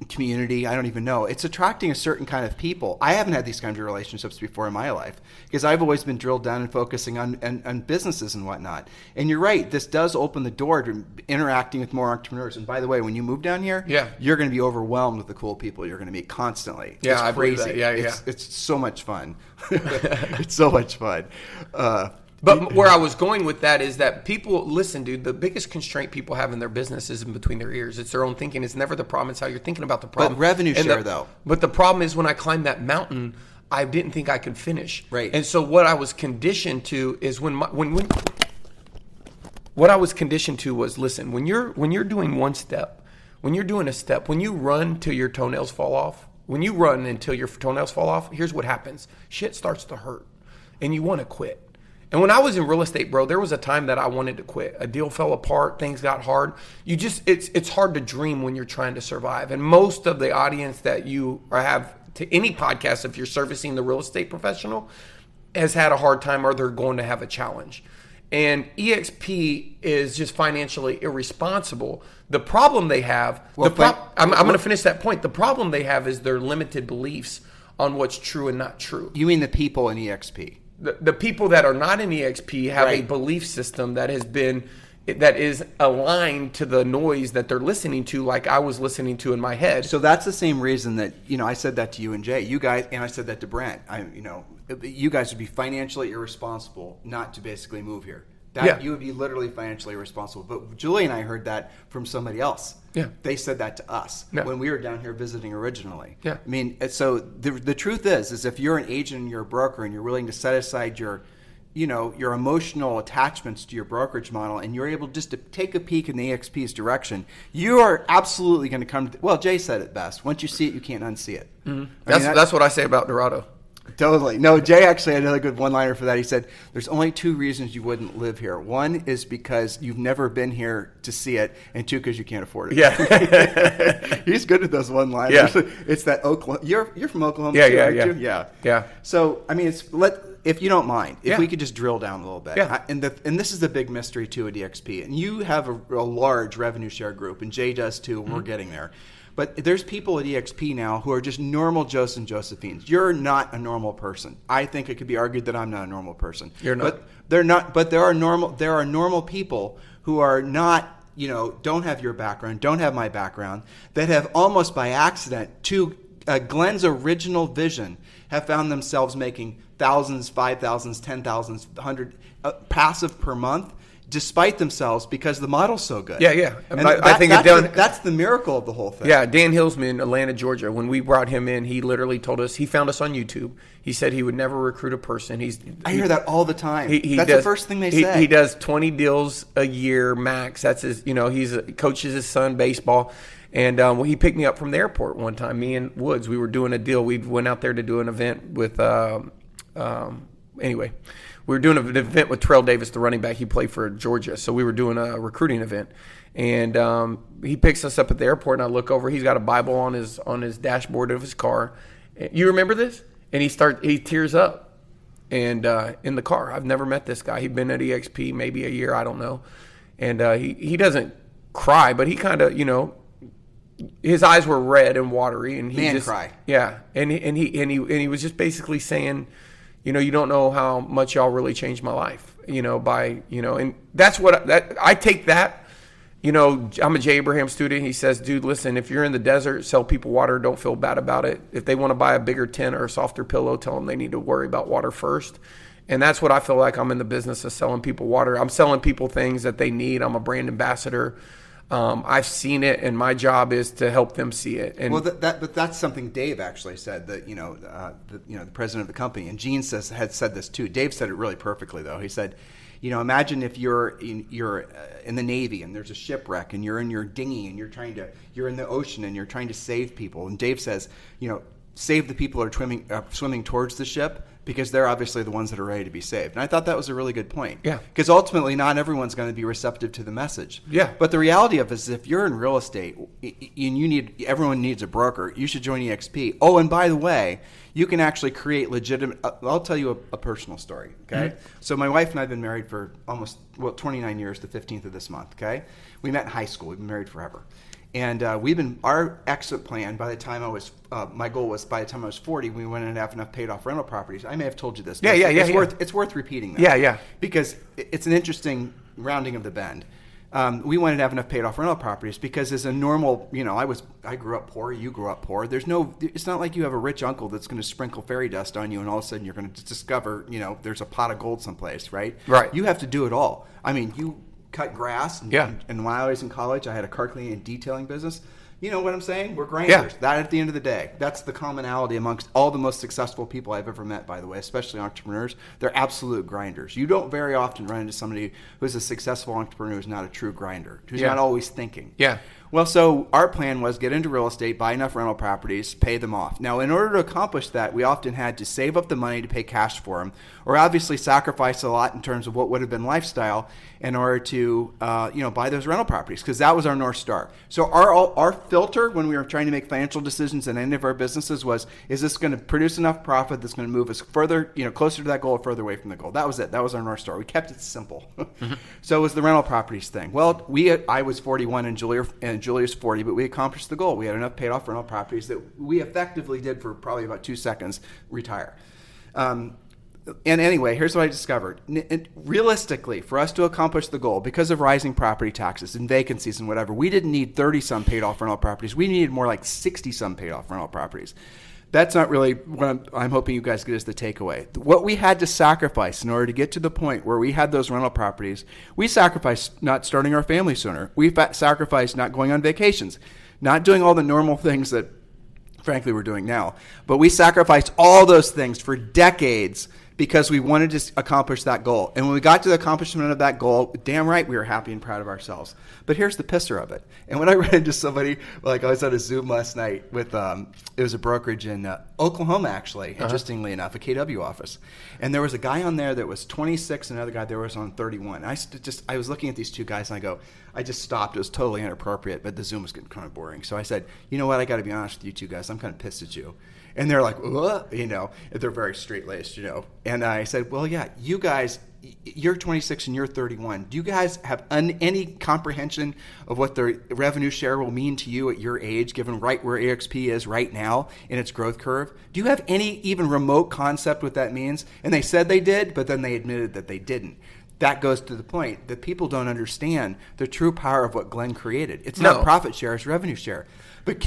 Community, I don't even know. It's attracting a certain kind of people. I haven't had these kinds of relationships before in my life because I've always been drilled down and focusing on businesses and whatnot. And you're right, this does open the door to interacting with more entrepreneurs. And by the way, when you move down here, you're going to be overwhelmed with the cool people you're going to meet constantly. Yeah, it's I crazy. believe that. Yeah. It's so much fun. It's so much fun. But where I was going with that is that people, listen, dude, the biggest constraint people have in their business is in between their ears. It's their own thinking. It's never the problem. It's how you're thinking about the problem. But revenue share, though. But the problem is when I climbed that mountain, I didn't think I could finish. Right. And so what I was conditioned to is what I was conditioned to was, listen, when you're doing one step, when you're doing a step, when you run till your toenails fall off, when you run until your toenails fall off, here's what happens. Shit starts to hurt and you want to quit. And when I was in real estate, bro, there was a time that I wanted to quit. A deal fell apart, things got hard. It's hard to dream when you're trying to survive. And most of the audience that you have to any podcast, if you're servicing the real estate professional, has had a hard time or they're going to have a challenge. And EXP is just financially irresponsible. The problem they have, I'm going to finish that point. The problem they have is their limited beliefs on what's true and not true. You mean the people in EXP? The people that are not in EXP have a belief system that is aligned to the noise that they're listening to, like I was listening to in my head. So that's the same reason that, I said that to you and Jay. You guys, and I said that to Brent. You guys would be financially irresponsible not to basically move here. You would be literally financially irresponsible. But Julie and I heard that from somebody else. Yeah. They said that to us when we were down here visiting originally. Yeah. I mean, so the truth is if you're an agent and you're a broker and you're willing to set aside your emotional attachments to your brokerage model and you're able just to take a peek in the EXP's direction, you are absolutely going to come to, well, Jay said it best. Once you see it, you can't unsee it. Mm-hmm. That's what I say about Dorado. Totally. No, Jay actually had another good one-liner for that. He said, there's only two reasons you wouldn't live here. One is because you've never been here to see it, and two, because you can't afford it. Yeah. He's good at those one-liners. Yeah. It's that Oklahoma. You're from Oklahoma too, aren't you? Yeah. So, I mean, if you don't mind, if we could just drill down a little bit. Yeah. And this is the big mystery, too, at EXP. And you have a large revenue share group, and Jay does, too, and we're getting there. But there's people at EXP now who are just normal Joes and Josephines. You're not a normal person. I think it could be argued that I'm not a normal person. You're not. But they're not. But there are normal people who are not, don't have your background, don't have my background, that have almost by accident, to Glenn's original vision, have found themselves making thousands, 5,000s, 10,000s, 100 passive per month, despite themselves, because the model's so good. Yeah. I think that's the miracle of the whole thing. Yeah, Dan Hillsman, Atlanta, Georgia. When we brought him in, he literally told us, he found us on YouTube. He said he would never recruit a person. I hear that all the time. That's the first thing they say. He does 20 deals a year max. That's his. Coaches his son baseball. And he picked me up from the airport one time. Me and Woods, we were doing a deal. We went out there to do an event with. Anyway. We were doing an event with Terrell Davis, the running back. He played for Georgia. So we were doing a recruiting event. And he picks us up at the airport, and I look over. He's got a Bible on his dashboard of his car. You remember this? And he tears up and in the car. I've never met this guy. He'd been at EXP maybe a year, I don't know. And he doesn't cry, but he kind of, his eyes were red and watery. And he cry. Yeah. And he was just basically saying, you don't know how much y'all really changed my life, and that's what I take that, I'm a Jay Abraham student. He says, dude, listen, if you're in the desert, sell people water. Don't feel bad about it. If they want to buy a bigger tent or a softer pillow, tell them they need to worry about water first. And that's what I feel like I'm in the business of selling people water. I'm selling people things that they need. I'm a brand ambassador. I've seen it, and my job is to help them see it. And but that's something Dave actually said. That the president of the company, and Gene had said this too. Dave said it really perfectly though. He said, imagine if you're in the Navy and there's a shipwreck and you're in your dinghy and you're in the ocean and you're trying to save people. And Dave says, save the people who are swimming towards the ship, because they're obviously the ones that are ready to be saved. And I thought that was a really good point. Yeah. Because ultimately, not everyone's going to be receptive to the message. Yeah. But the reality of it is, if you're in real estate and everyone needs a broker, you should join EXP. Oh, and by the way, you can actually create legitimate. I'll tell you a personal story. Okay. Mm-hmm. So my wife and I have been married for 29 years. The 15th of this month. Okay. We met in high school. We've been married forever. And our exit plan, by the time my goal was by the time I was 40, we wanted to have enough paid off rental properties. I may have told you this. Yeah. It's worth repeating that. Yeah. Because it's an interesting rounding of the bend. We wanted to have enough paid off rental properties because as a normal, I grew up poor, you grew up poor. It's not like you have a rich uncle that's going to sprinkle fairy dust on you and all of a sudden you're going to discover, there's a pot of gold someplace, right? Right. You have to do it all. I mean, you cut grass. And when I was in college, I had a car cleaning and detailing business. You know what I'm saying? We're grinders. Yeah. That at the end of the day, that's the commonality amongst all the most successful people I've ever met, by the way, especially entrepreneurs. They're absolute grinders. You don't very often run into somebody who's a successful entrepreneur who's not a true grinder, who's not always thinking. Yeah. Well, so our plan was get into real estate, buy enough rental properties, pay them off. Now, in order to accomplish that, we often had to save up the money to pay cash for them, or obviously sacrifice a lot in terms of what would have been lifestyle in order to, buy those rental properties, because that was our North Star. So our filter when we were trying to make financial decisions in any of our businesses was, is this going to produce enough profit that's going to move us further, closer to that goal or further away from the goal? That was it. That was our North Star. We kept it simple. So it was the rental properties thing. Well, I was 41 and Julia's 40, but we accomplished the goal. We had enough paid off rental properties that we effectively did for probably about 2 seconds retire. And anyway, here's what I discovered. Realistically, for us to accomplish the goal, because of rising property taxes and vacancies and whatever, we didn't need 30-some paid-off rental properties. We needed more like 60-some paid-off rental properties. That's not really what I'm hoping you guys get as the takeaway. What we had to sacrifice in order to get to the point where we had those rental properties, we sacrificed not starting our family sooner. We sacrificed not going on vacations, not doing all the normal things that, frankly, we're doing now. But we sacrificed all those things for decades because we wanted to accomplish that goal. And when we got to the accomplishment of that goal, damn right we were happy and proud of ourselves. But here's the pisser of it. And when I ran into somebody, like I was at a Zoom last night with, it was a brokerage in Oklahoma, actually, interestingly enough, a KW office. And there was a guy on there that was 26 and another guy there was on 31. I was looking at these two guys and I just stopped. It was totally inappropriate, but the Zoom was getting kind of boring. So I said, you know what, I got to be honest with you two guys. I'm kind of pissed at you. And they're like, they're very straight-laced, And I said, well, yeah, you guys, you're 26 and you're 31. Do you guys have any comprehension of what the revenue share will mean to you at your age, given right where EXp is right now in its growth curve? Do you have any even remote concept what that means? And they said they did, but then they admitted that they didn't. That goes to the point that people don't understand the true power of what Glenn created. It's not profit share, it's revenue share. But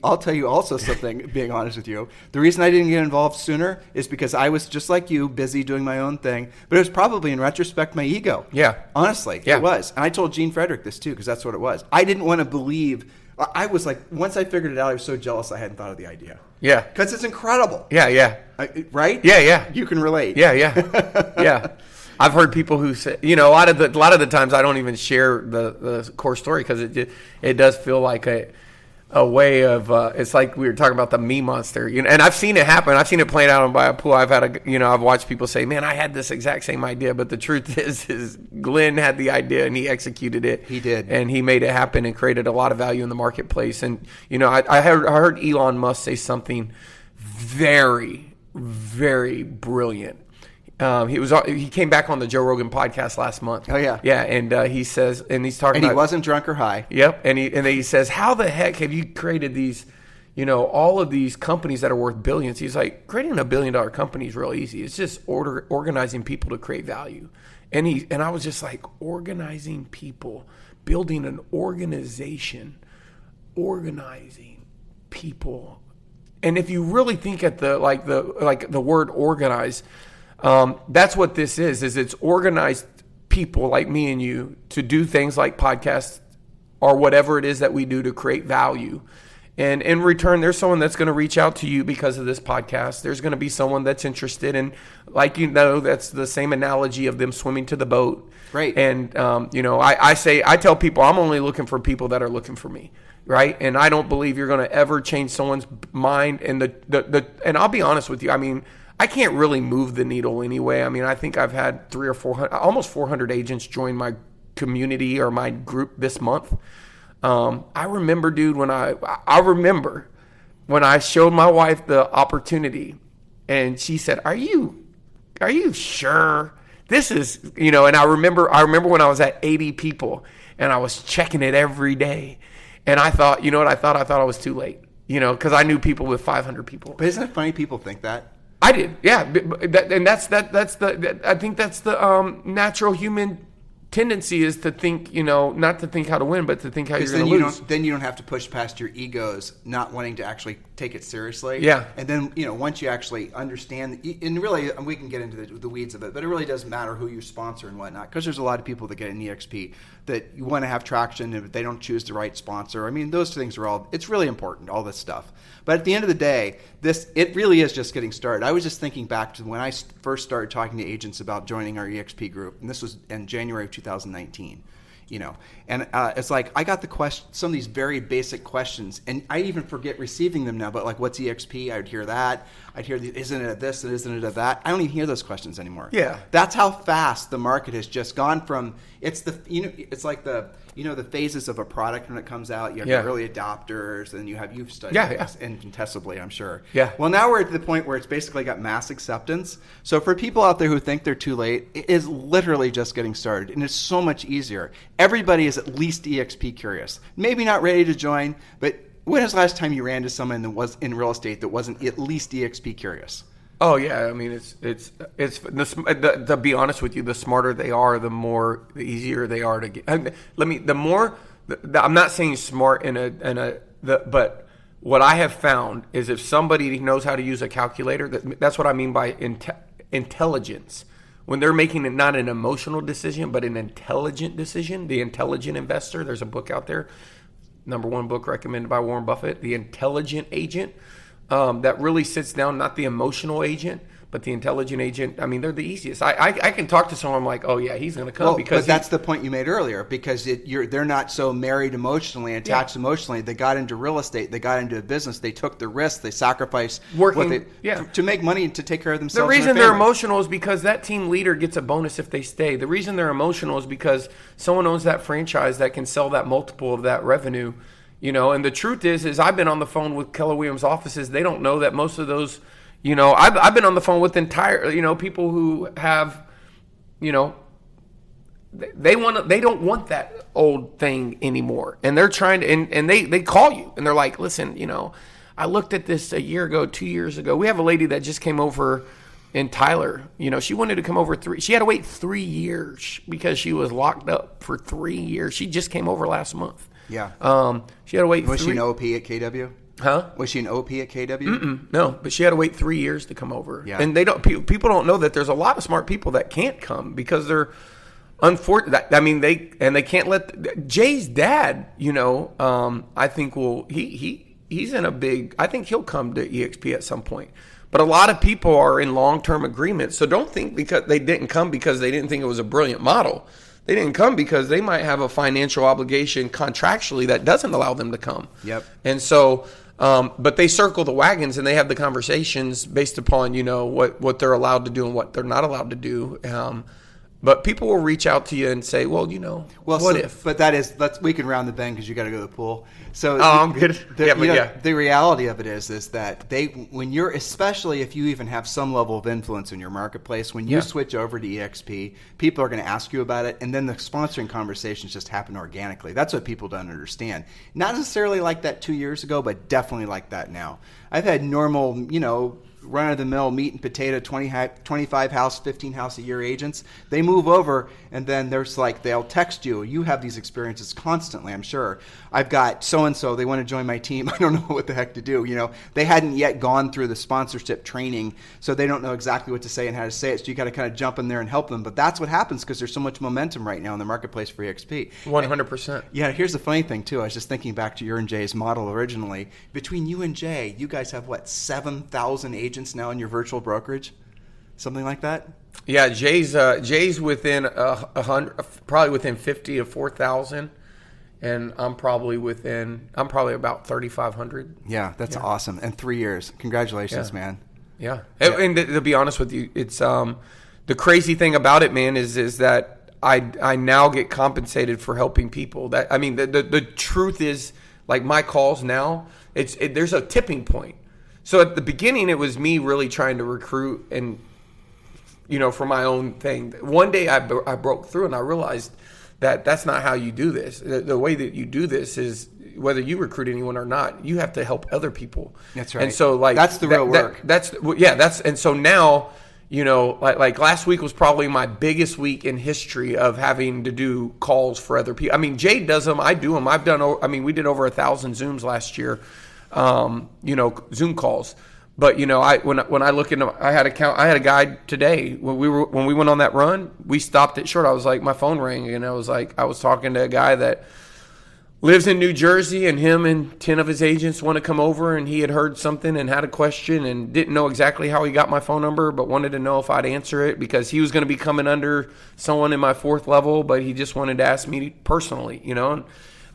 I'll tell you also something, being honest with you. The reason I didn't get involved sooner is because I was just like you, busy doing my own thing. But it was probably, in retrospect, my ego. Yeah. Honestly, it was. And I told Gene Frederick this too, because that's what it was. I didn't want to believe. I was like, once I figured it out, I was so jealous I hadn't thought of the idea. Yeah. Because it's incredible. Yeah, yeah. Right? Yeah, yeah. You can relate. Yeah, yeah. Yeah. I've heard people who say, a lot of the times I don't even share the core story because it does feel like a way of it's like we were talking about the me monster, and I've seen it happen. I've seen it playing out by a pool. I've watched people say, man, I had this exact same idea, but the truth is Glenn had the idea and he executed it. He did, and he made it happen and created a lot of value in the marketplace. And I heard Elon Musk say something very, very brilliant. He came back on the Joe Rogan podcast last month. Oh yeah, yeah, and he says, and he's talking, and about, he wasn't drunk or high. Yep, and he says, how the heck have you created these, all of these companies that are worth billions? He's like, creating $1 billion company is real easy. It's just organizing people to create value. And I was just like, organizing people, building an organization, organizing people. And if you really think at the word organize. That's what this is it's organized people like me and you to do things like podcasts or whatever it is that we do to create value. And in return, there's someone that's going to reach out to you because of this podcast. There's going to be someone that's interested in, that's the same analogy of them swimming to the boat. Right. And, I tell people I'm only looking for people that are looking for me. Right. And I don't believe you're going to ever change someone's mind. And and I'll be honest with you. I mean, I can't really move the needle anyway. I mean, I think I've had 300 or 400, almost 400 agents join my community or my group this month. I remember, dude, when I showed my wife the opportunity, and she said, "Are you sure this is?" And I remember when I was at 80 people, and I was checking it every day, and I thought, you know what I thought? I thought I was too late, because I knew people with 500 people. But isn't it funny people think that? I did, yeah, I think that's the natural human tendency is to think, not to think how to win, but to think how you're going to lose. Then you don't have to push past your egos, not wanting to actually take it seriously. Yeah. And then, once you actually understand, and really, we can get into the weeds of it, but it really doesn't matter who you sponsor and whatnot, because there's a lot of people that get an EXP that you want to have traction, and if they don't choose the right sponsor, I mean, those things are it's really important, all this stuff. But at the end of the day, it really is just getting started. I was just thinking back to when I first started talking to agents about joining our EXP group, and this was in January of 2019. And it's like I got some of these very basic questions, and I even forget receiving them now. But like, what's EXP? I would hear that. I'd hear, isn't it a this and isn't it a that? I don't even hear those questions anymore. Yeah, that's how fast the market has just gone from. It's like the phases of a product when it comes out. You have the early adopters, and you've studied this incontestably, I'm sure. Yeah. Well, now we're at the point where it's basically got mass acceptance. So for people out there who think they're too late, it is literally just getting started, and it's so much easier. Everybody is at least EXP curious. Maybe not ready to join, but when was the last time you ran into someone that was in real estate that wasn't at least EXP curious? Oh yeah, I mean it's to be honest with you, the smarter they are, the easier they are to get. I'm not saying smart but what I have found is if somebody knows how to use a calculator, that's what I mean by intelligence. When they're making it not an emotional decision, but an intelligent decision, the intelligent investor. There's a book out there, #1 book recommended by Warren Buffett, The Intelligent Agent. That really sits down, not the emotional agent, but the intelligent agent. I mean, they're the easiest. I can talk to someone, I'm like, oh yeah, he's going to come, but that's the point you made earlier, because they're not so married emotionally, attached emotionally. They got into real estate, they got into a business, they took the risk, they sacrificed to make money and to take care of themselves. The reason they're emotional is because that team leader gets a bonus if they stay. The reason they're emotional is because someone owns that franchise that can sell that multiple of that revenue. And the truth is I've been on the phone with Keller Williams offices. They don't know that most of those, I've been on the phone with entire, people who have, they don't want that old thing anymore. And they're trying to, and they call you and they're like, listen, I looked at this a year ago, 2 years ago. We have a lady that just came over in Tyler. She wanted to come over she had to wait 3 years because she was locked up for 3 years. She just came over last month. Yeah. She had to wait. Was she an OP at KW? Huh? Was she an OP at KW? No, but she had to wait 3 years to come over. Yeah. And people don't know that there's a lot of smart people that can't come because they're unfortunate. I mean, they can't let Jay's dad. I think he's in a big. I think he'll come to EXP at some point. But a lot of people are in long-term agreements, so don't think because they didn't come because they didn't think it was a brilliant model. They didn't come because they might have a financial obligation contractually that doesn't allow them to come. Yep. And so, but they circle the wagons and they have the conversations based upon, what they're allowed to do and what they're not allowed to do. But people will reach out to you and say, well, what if? But we can round the bend because you got to go to the pool. So I'm good. The reality of it is that especially if you even have some level of influence in your marketplace, when you switch over to EXP, people are going to ask you about it, and then the sponsoring conversations just happen organically. That's what people don't understand. Not necessarily like that 2 years ago, but definitely like that now. I've had normal, run-of-the-mill meat and potato 25 house, 15 house a year agents. They move over, and then they'll text you. You have these experiences constantly, I'm sure. I've got so-and-so, they want to join my team. I don't know what the heck to do. They hadn't yet gone through the sponsorship training, so they don't know exactly what to say and how to say it, so you got to kind of jump in there and help them. But that's what happens because there's so much momentum right now in the marketplace for EXP. 100%. Yeah, here's the funny thing, too. I was just thinking back to your and Jay's model originally. Between you and Jay, you guys have, 7,000 agents now in your virtual brokerage? Something like that? Yeah, Jay's within 100, probably within 50 to 4,000, and I'm probably about 3,500. Yeah, that's awesome. And 3 years. Congratulations, man. Yeah. And to be honest with you, it's the crazy thing about it, man, is that I now get compensated for helping people. The truth is, like my calls now, there's a tipping point. So at the beginning, it was me really trying to recruit and, for my own thing. One day I broke through and I realized that that's not how you do this. The way that you do this is whether you recruit anyone or not, you have to help other people. That's right. And so that's the real work. And so now Like last week was probably my biggest week in history of having to do calls for other people. I mean, Jade does them. I do them. We did over 1,000 Zooms last year, Zoom calls. But when I look into, I had a guy today when we went on that run. We stopped it short. I was like, my phone rang, and I was talking to a guy that lives in New Jersey, and him and 10 of his agents want to come over, and he had heard something and had a question and didn't know exactly how he got my phone number, but wanted to know if I'd answer it because he was going to be coming under someone in my 4th level, but he just wanted to ask me personally, And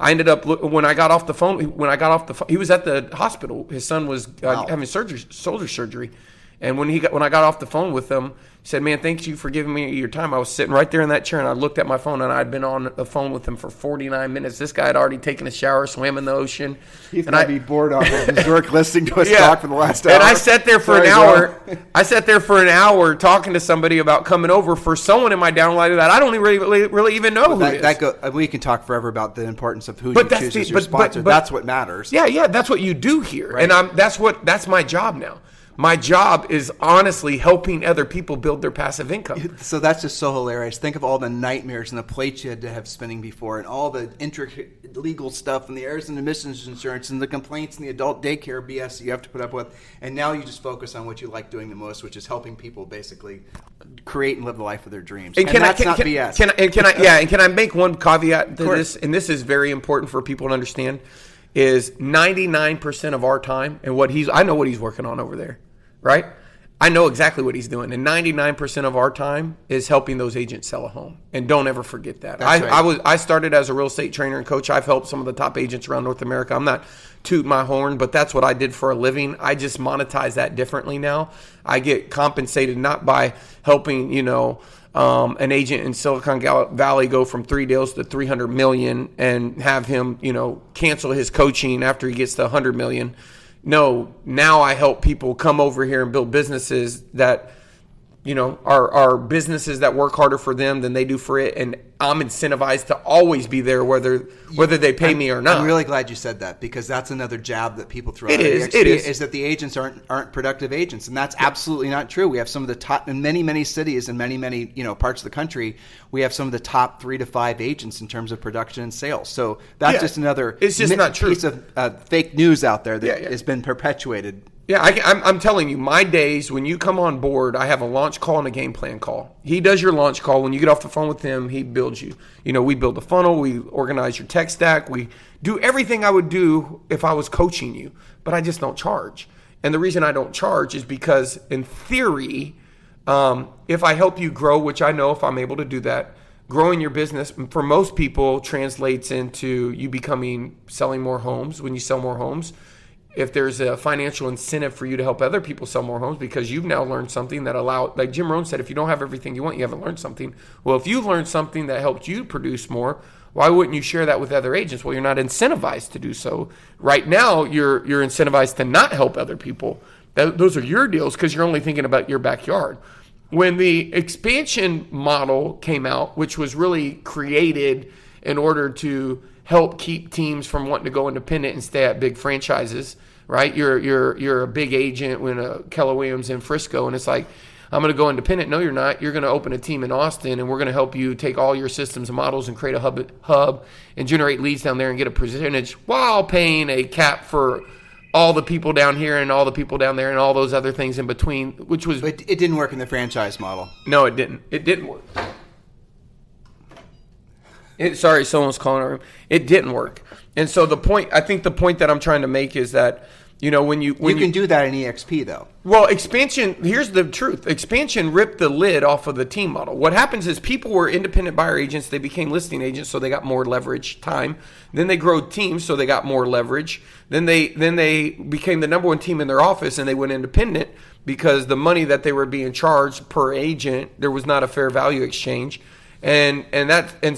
I ended up, when I got off the phone, he was at the hospital. His son was having shoulder surgery. And when I got off the phone with him, he said, "Man, thank you for giving me your time." I was sitting right there in that chair, and I looked at my phone, and I'd been on the phone with him for 49 minutes. This guy had already taken a shower, swam in the ocean. He's going to be bored off of Zork listening to us talk for the last hour. And I sat there for an hour. I sat there for an hour talking to somebody about coming over for someone in my downline that I don't really even know who it is. We can talk forever about the importance of who you choose as your sponsor. That's what matters. Yeah, that's what you do here. Right. And that's my job now. My job is honestly helping other people build their passive income. So that's just so hilarious. Think of all the nightmares and the plates you had to have spinning before, and all the intricate legal stuff and the errors and emissions insurance and the complaints and the adult daycare BS that you have to put up with. And now you just focus on what you like doing the most, which is helping people basically create and live the life of their dreams. And that's not BS. Can I make one caveat to this? And this is very important for people to understand. Is 99% of our time and I know what he's working on over there, right? I know exactly what he's doing. And 99% of our time is helping those agents sell a home. And don't ever forget that. I started as a real estate trainer and coach. I've helped some of the top agents around North America. I'm not tooting my horn, but that's what I did for a living. I just monetize that differently now. I get compensated not by helping, an agent in Silicon Valley go from 3 deals to 300 million and have him, cancel his coaching after he gets to 100 million. No, now I help people come over here and build businesses that, are businesses that work harder for them than they do for it. And I'm incentivized to always be there, whether they pay me or not. I'm really glad you said that, because that's another jab that people throw out. It is that the agents aren't productive agents, and that's absolutely not true. We have some of the top in many cities and many parts of the country. We have some of the top 3 to 5 agents in terms of production and sales. So that's just another not true. Piece of fake news out there that has been perpetuated. Yeah, I'm telling you, my days when you come on board, I have a launch call and a game plan call. He does your launch call. When you get off the phone with him, he builds you. We build a funnel. We organize your tech stack. We do everything I would do if I was coaching you, but I just don't charge. And the reason I don't charge is because, in theory, if I help you grow, which I know if I'm able to do that, growing your business for most people translates into you selling more homes. When you sell more homes, if there's a financial incentive for you to help other people sell more homes because you've now learned something that like Jim Rohn said, if you don't have everything you want, you haven't learned something. Well, if you've learned something that helped you produce more, why wouldn't you share that with other agents? Well, you're not incentivized to do so. Right now, you're incentivized to not help other people. Those are your deals because you're only thinking about your backyard. When the expansion model came out, which was really created in order to help keep teams from wanting to go independent and stay at big franchises, right? You're a big agent when Keller Williams in Frisco, and it's like, I'm going to go independent. No, you're not. You're going to open a team in Austin, and we're going to help you take all your systems and models and create a hub and generate leads down there and get a percentage while paying a cap for all the people down here and all the people down there and all those other things in between, which was... But it didn't work in the franchise model. No, it didn't. It didn't work. Sorry, someone's calling our room. It didn't work. And so the point that I'm trying to make is that, when you can do that in EXP though. Well, expansion, here's the truth. Expansion ripped the lid off of the team model. What happens is people were independent buyer agents. They became listing agents, so they got more leverage time. Then they grew teams, so they got more leverage. Then they became the number one team in their office, and they went independent because the money that they were being charged per agent, there was not a fair value exchange. And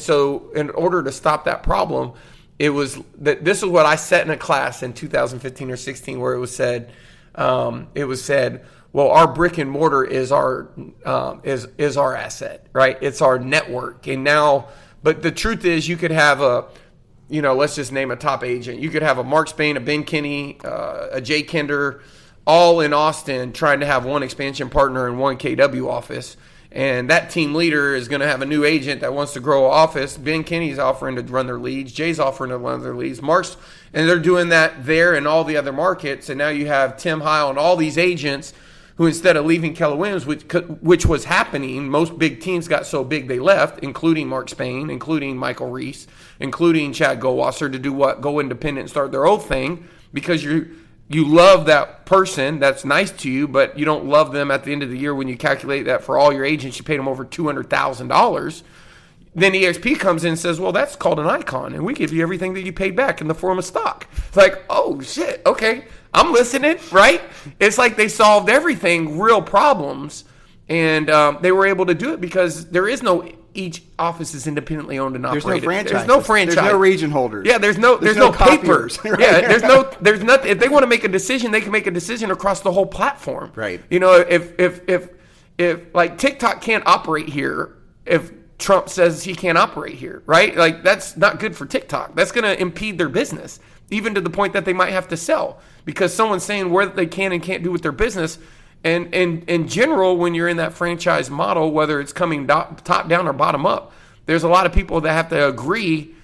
so in order to stop that problem, it was that this is what I said in a class in 2015 or 16 where it was said, well, our brick and mortar is our asset, right? It's our network. And now, but the truth is you could have let's just name a top agent. You could have a Mark Spain, a Ben Kinney, a Jay Kinder, all in Austin trying to have one expansion partner and one KW office. And that team leader is going to have a new agent that wants to grow an office. Ben Kinney's offering to run their leads. Jay's offering to run their leads. Mark's, and they're doing that there in all the other markets. And now you have Tim Heil and all these agents who, instead of leaving Keller Williams, which was happening, most big teams got so big they left, including Mark Spain, including Michael Reese, including Chad Goldwasser, to do what? Go independent and start their own thing, because you love that person that's nice to you, but you don't love them at the end of the year when you calculate that for all your agents, you paid them over $200,000. Then EXP comes in and says, well, that's called an icon, and we give you everything that you paid back in the form of stock. It's like, oh, shit, okay, I'm listening, right? It's like they solved everything, real problems, and they were able to do it because there is no, each office is independently owned and operated. There's no franchise. There's no franchise. There's no region holders. Yeah, there's no papers. Right? Yeah, there's nothing. If they want to make a decision, they can make a decision across the whole platform. Right. You know, if like TikTok can't operate here, if Trump says he can't operate here, right? Like, that's not good for TikTok. That's going to impede their business, even to the point that they might have to sell because someone's saying where they can and can't do with their business. And in general, when you're in that franchise model, whether it's coming top down or bottom up, there's a lot of people that have to agree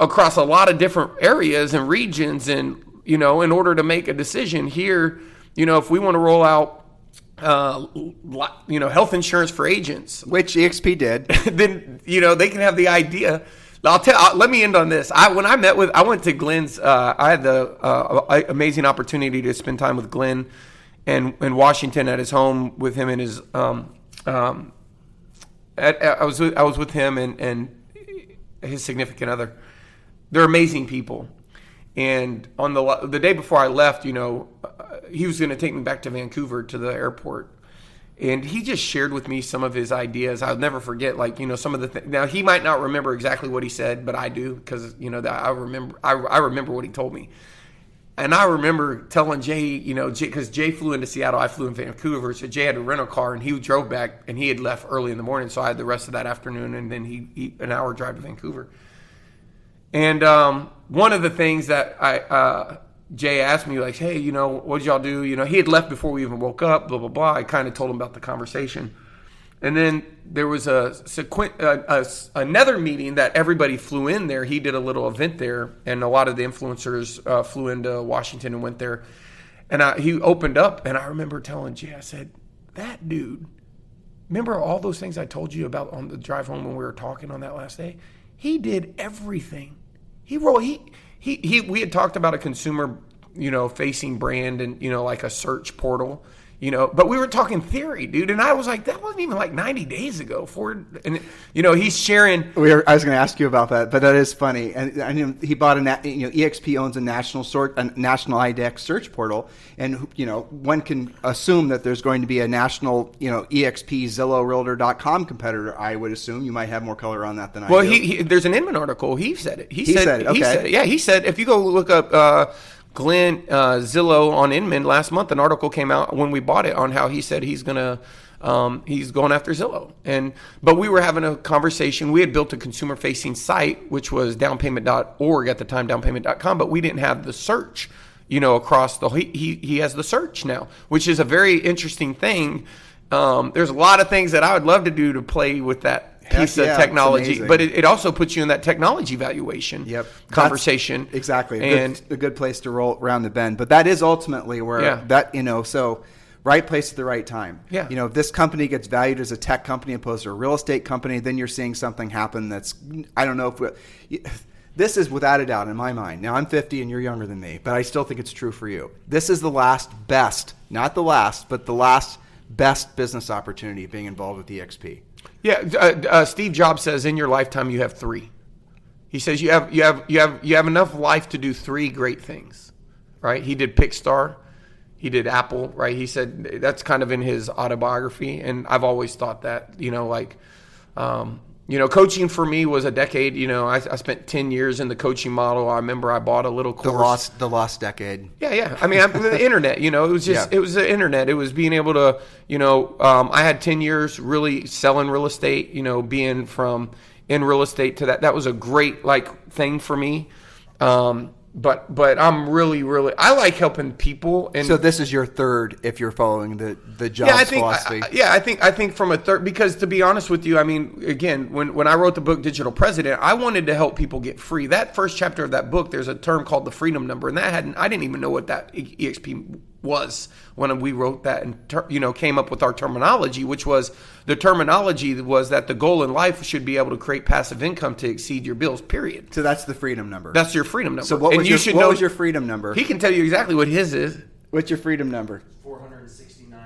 across a lot of different areas and regions. And, you know, in order to make a decision here, you know, if we want to roll out, you know, health insurance for agents, which EXP did, then, you know, they can have the idea. Let me end on this. I went to Glenn's, I had the amazing opportunity to spend time with Glenn and in Washington at his home with him and his I was with him and his significant other. They're amazing people. And on the day before I left, you know, he was going to take me back to Vancouver to the airport. And he just shared with me some of his ideas. I'll never forget, like, you know, some of the things. Now, he might not remember exactly what he said, but I do, because, you know, that I remember what he told me. And I remember telling Jay, you know, because Jay flew into Seattle, I flew in Vancouver, so Jay had to rent a car, and he drove back, and he had left early in the morning, so I had the rest of that afternoon, and then he an hour drive to Vancouver. And one of the things that Jay asked me, like, hey, you know, what did y'all do? You know, he had left before we even woke up, blah, blah, blah. I kind of told him about the conversation. And then there was another meeting that everybody flew in there. He did a little event there, and a lot of the influencers flew into Washington and went there. And he opened up, and I remember telling Jay, I said, that dude, remember all those things I told you about on the drive home when we were talking on that last day? He did everything. We had talked about a consumer, you know, facing brand and, you know, like a search portal. You know, but we were talking theory, dude, and I was like, that wasn't even like 90 days ago. And you know, he's sharing. I was going to ask you about that, but that is funny. And I knew he bought EXP owns a national IDEX search portal, and you know, one can assume that there's going to be a national, you know, EXP Zillow Realtor.com competitor. I would assume. You might have more color on that than I do. Well, there's an Inman article. He said it. He said it. Okay. He said it. Yeah, he said if you go look up. Glenn Zillow on Inman last month, an article came out when we bought it on how he said he's going after Zillow. But we were having a conversation. We had built a consumer facing site, which was downpayment.org at the time, downpayment.com, but we didn't have the search, you know, across the, he has the search now, which is a very interesting thing. There's a lot of things that I would love to do to play with that piece of technology, but it also puts you in that technology valuation conversation. That's exactly. And a good place to roll around the bend. But that is ultimately where that, you know, so right place at the right time. Yeah. You know, if this company gets valued as a tech company opposed to a real estate company, then you're seeing something happen that's, I don't know if this is without a doubt in my mind. Now, I'm 50 and you're younger than me, but I still think it's true for you. This is the last best, not the last, but the last best business opportunity being involved with EXP. Yeah, Steve Jobs says in your lifetime you have 3. He says you have enough life to do 3 great things, right? He did Pixar, he did Apple, right? He said that's kind of in his autobiography, and I've always thought that, you know, like, you know, coaching for me was a decade. You know, I spent 10 years in the coaching model. I remember I bought a little course. The lost decade. Yeah. I mean, the internet, you know, it was just, it was the internet. It was being able to, you know, I had 10 years really selling real estate, you know, being from in real estate to that. That was a great, like, thing for me. But I'm really I like helping people. And so this is your third, if you're following the jobs philosophy. I think from a third, because to be honest with you, I mean, again, when I wrote the book Digital President, I wanted to help people get free. That first chapter of that book, there's a term called the freedom number, and I didn't even know what that EXP was when we wrote that and came up with our terminology, which was the terminology was that the goal in life should be able to create passive income to exceed your bills, period. So that's the freedom number. That's your freedom number. So what was your freedom number? He can tell you exactly what his is. What's your freedom number? 469.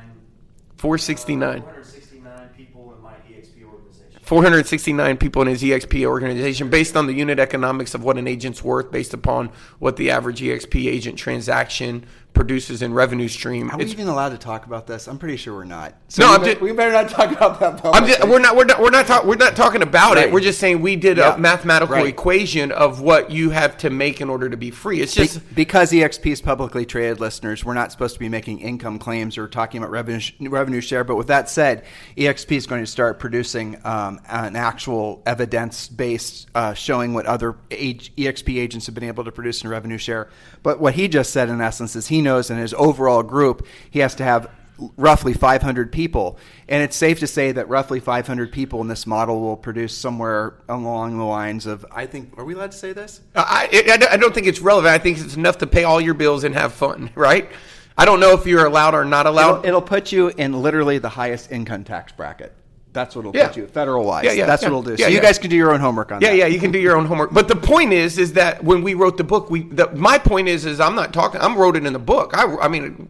469. 469 people in my EXP organization. 469 people in his EXP organization, based on the unit economics of what an agent's worth, based upon what the average EXP agent transaction produces in revenue stream. Are we even allowed to talk about this? I'm pretty sure we're not. So No, we better not talk about that publicly. we're not talking about Right. it. We're just saying we did a mathematical equation of what you have to make in order to be free. It's just because EXP is publicly traded, listeners, we're not supposed to be making income claims or talking about revenue share. But with that said, EXP is going to start producing an actual evidence-based showing what other EXP agents have been able to produce in revenue share. But what he just said, in essence, is he knows in his overall group he has to have roughly 500 people, and it's safe to say that roughly 500 people in this model will produce somewhere along the lines of, I think, are we allowed to say this? I don't think it's relevant. I think it's enough to pay all your bills and have fun, right? I don't know if you're allowed or not allowed. It'll put you in literally the highest income tax bracket. That's what it'll put you, federal-wise. That's what it'll do. So you guys can do your own homework on that. Yeah, you can do your own homework. But the point is that when we wrote the book, my point is I'm not talking. I wrote it in the book. I mean,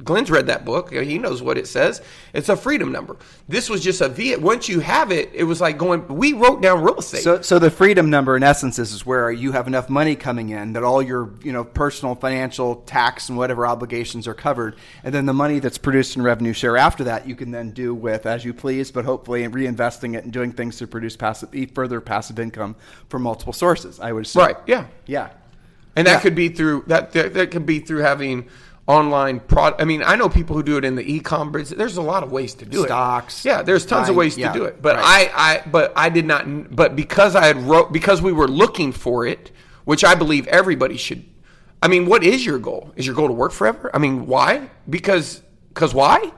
Glenn's read that book. He knows what it says. It's a freedom number. This was just once you have it, it was like we wrote down real estate. So the freedom number, in essence, is where you have enough money coming in that all your personal, financial, tax, and whatever obligations are covered. And then the money that's produced in revenue share after that, you can then do with as you please, but hopefully reinvesting it and doing things to produce further passive income from multiple sources, I would assume. Right, yeah. Yeah. And that could be through that could be through having online product. I mean, I know people who do it in the e-com business. There's a lot of ways to do Stocks. it. Yeah, there's tons of ways to do it. But right. I did not. But because because we were looking for it, which I believe everybody should. I mean, what is your goal? Is your goal to work forever? I mean, why? Because why?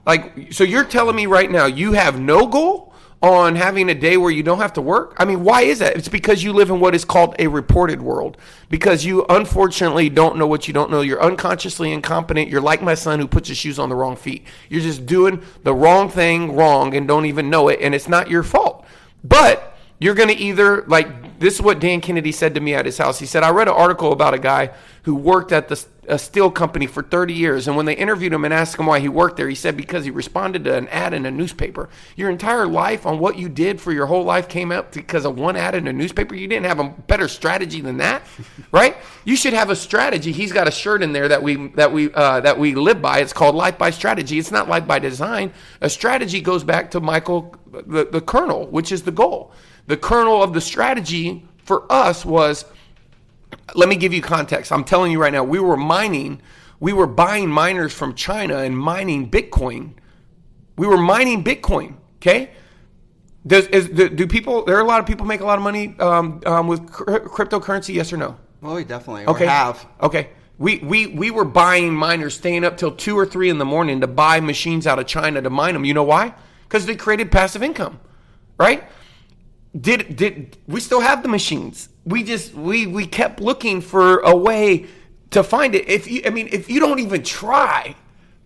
Like, so you're telling me right now you have no goal on having a day where you don't have to work? I mean, why is that? It's because you live in what is called a reported world. Because you unfortunately don't know what you don't know. You're unconsciously incompetent. You're like my son who puts his shoes on the wrong feet. You're just doing the wrong thing wrong and don't even know it, and it's not your fault. But you're going to either, like, this is what Dan Kennedy said to me at his house. He said, I read an article about a guy who worked at a steel company for 30 years. And when they interviewed him and asked him why he worked there, he said, because he responded to an ad in a newspaper. Your entire life on what you did for your whole life came up because of one ad in a newspaper. You didn't have a better strategy than that, right? You should have a strategy. He's got a shirt in there that we live by. It's called Life by Strategy. It's not Life by Design. A strategy goes back to Michael, the kernel, which is the goal. The kernel of the strategy for us was, let me give you context. I'm telling you right now, we were buying miners from China and mining Bitcoin. We were mining Bitcoin, okay? There are a lot of people make a lot of money with cryptocurrency, yes or no? Well, we definitely okay. Have. Okay. We were buying miners, staying up till 2 or 3 in the morning to buy machines out of China to mine them. You know why? Because they created passive income, right? Did we still have the machines? We kept looking for a way to find it. If you don't even try,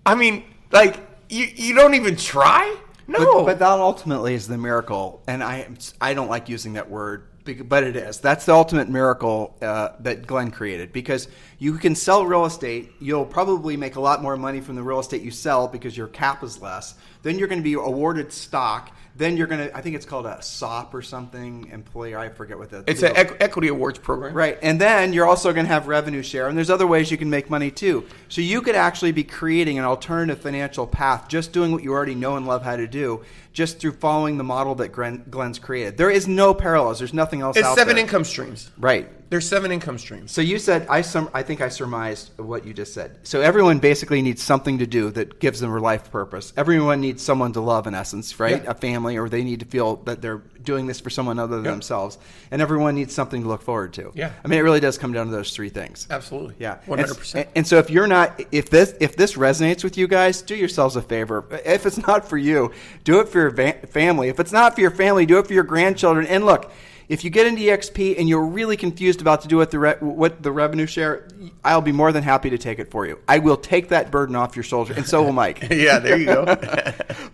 you don't even try. No, but that ultimately is the miracle, and I don't like using that word, but it is. That's the ultimate miracle that Glenn created, because you can sell real estate. You'll probably make a lot more money from the real estate you sell because your cap is less. Then you're going to be awarded stock. Then you're going to, I think it's called a SOP or something, employee, I forget what that is. It's an equity awards program. Right. And then you're also going to have revenue share. And there's other ways you can make money too. So you could actually be creating an alternative financial path, just doing what you already know and love how to do, just through following the model that Glenn's created. There is no parallels. There's nothing else out there. It's 7 income streams. Right. There's 7 income streams. So you said, I think I surmised what you just said. So everyone basically needs something to do that gives them a life purpose. Everyone needs someone to love, in essence, right? Yeah. A family, or they need to feel that they're doing this for someone other than themselves. And everyone needs something to look forward to. Yeah. I mean, it really does come down to those 3 things. Absolutely. Yeah. 100%. And so if this resonates with you guys, do yourselves a favor. If it's not for you, do it for your family. If it's not for your family, do it for your grandchildren. And look, if you get into EXP and you're really confused about to do what the revenue share, I'll be more than happy to take it for you. I will take that burden off your shoulder, and so will Mike. Yeah, there you go.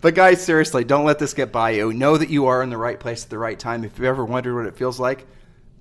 But guys, seriously, don't let this get by you. Know that you are in the right place at the right time. If you've ever wondered what it feels like,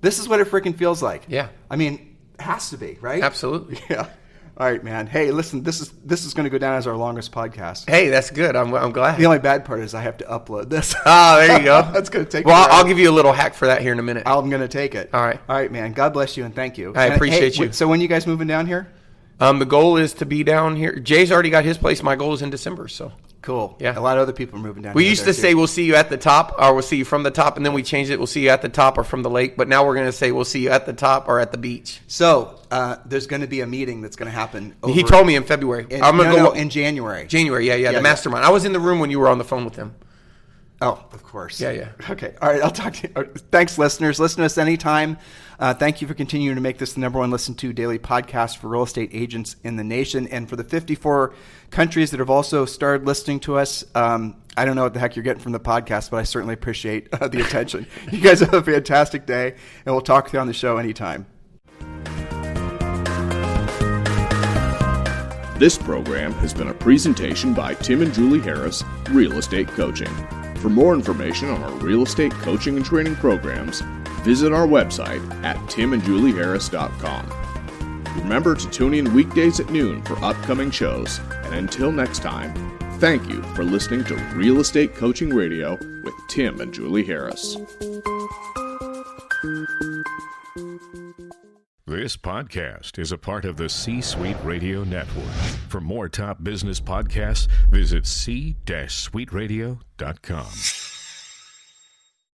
this is what it freaking feels like. Yeah. I mean, it has to be, right? Absolutely. Yeah. All right, man. Hey, listen, this is going to go down as our longest podcast. Hey, that's good. I'm glad. The only bad part is I have to upload this. Oh, there you go. That's going to take. Well, I'll give you a little hack for that here in a minute. I'm going to take it. All right, man. God bless you and thank you. I appreciate you. So when you guys moving down here? The goal is to be down here. Jay's already got his place. My goal is in December. So cool. Yeah. A lot of other people are moving down. We used to say we'll see you at the top, or we'll see you from the top, and then we changed it. We'll see you at the top or from the lake. But now we're going to say we'll see you at the top or at the beach. So there's going to be a meeting that's going to happen. He told me in February. I'm going to go in January. January, yeah, the mastermind. I was in the room when you were on the phone with him. Oh, of course. Yeah. Okay. All right. I'll talk to you. Thanks, listeners. Listen to us anytime. Thank you for continuing to make this the number one listened to daily podcast for real estate agents in the nation. And for the 54 countries that have also started listening to us, I don't know what the heck you're getting from the podcast, but I certainly appreciate the attention. You guys have a fantastic day, and we'll talk to you on the show anytime. This program has been a presentation by Tim and Julie Harris, Real Estate Coaching. For more information on our real estate coaching and training programs, visit our website at timandjulieharris.com. Remember to tune in weekdays at noon for upcoming shows. And until next time, thank you for listening to Real Estate Coaching Radio with Tim and Julie Harris. This podcast is a part of the C-Suite Radio Network. For more top business podcasts, visit c-suiteradio.com.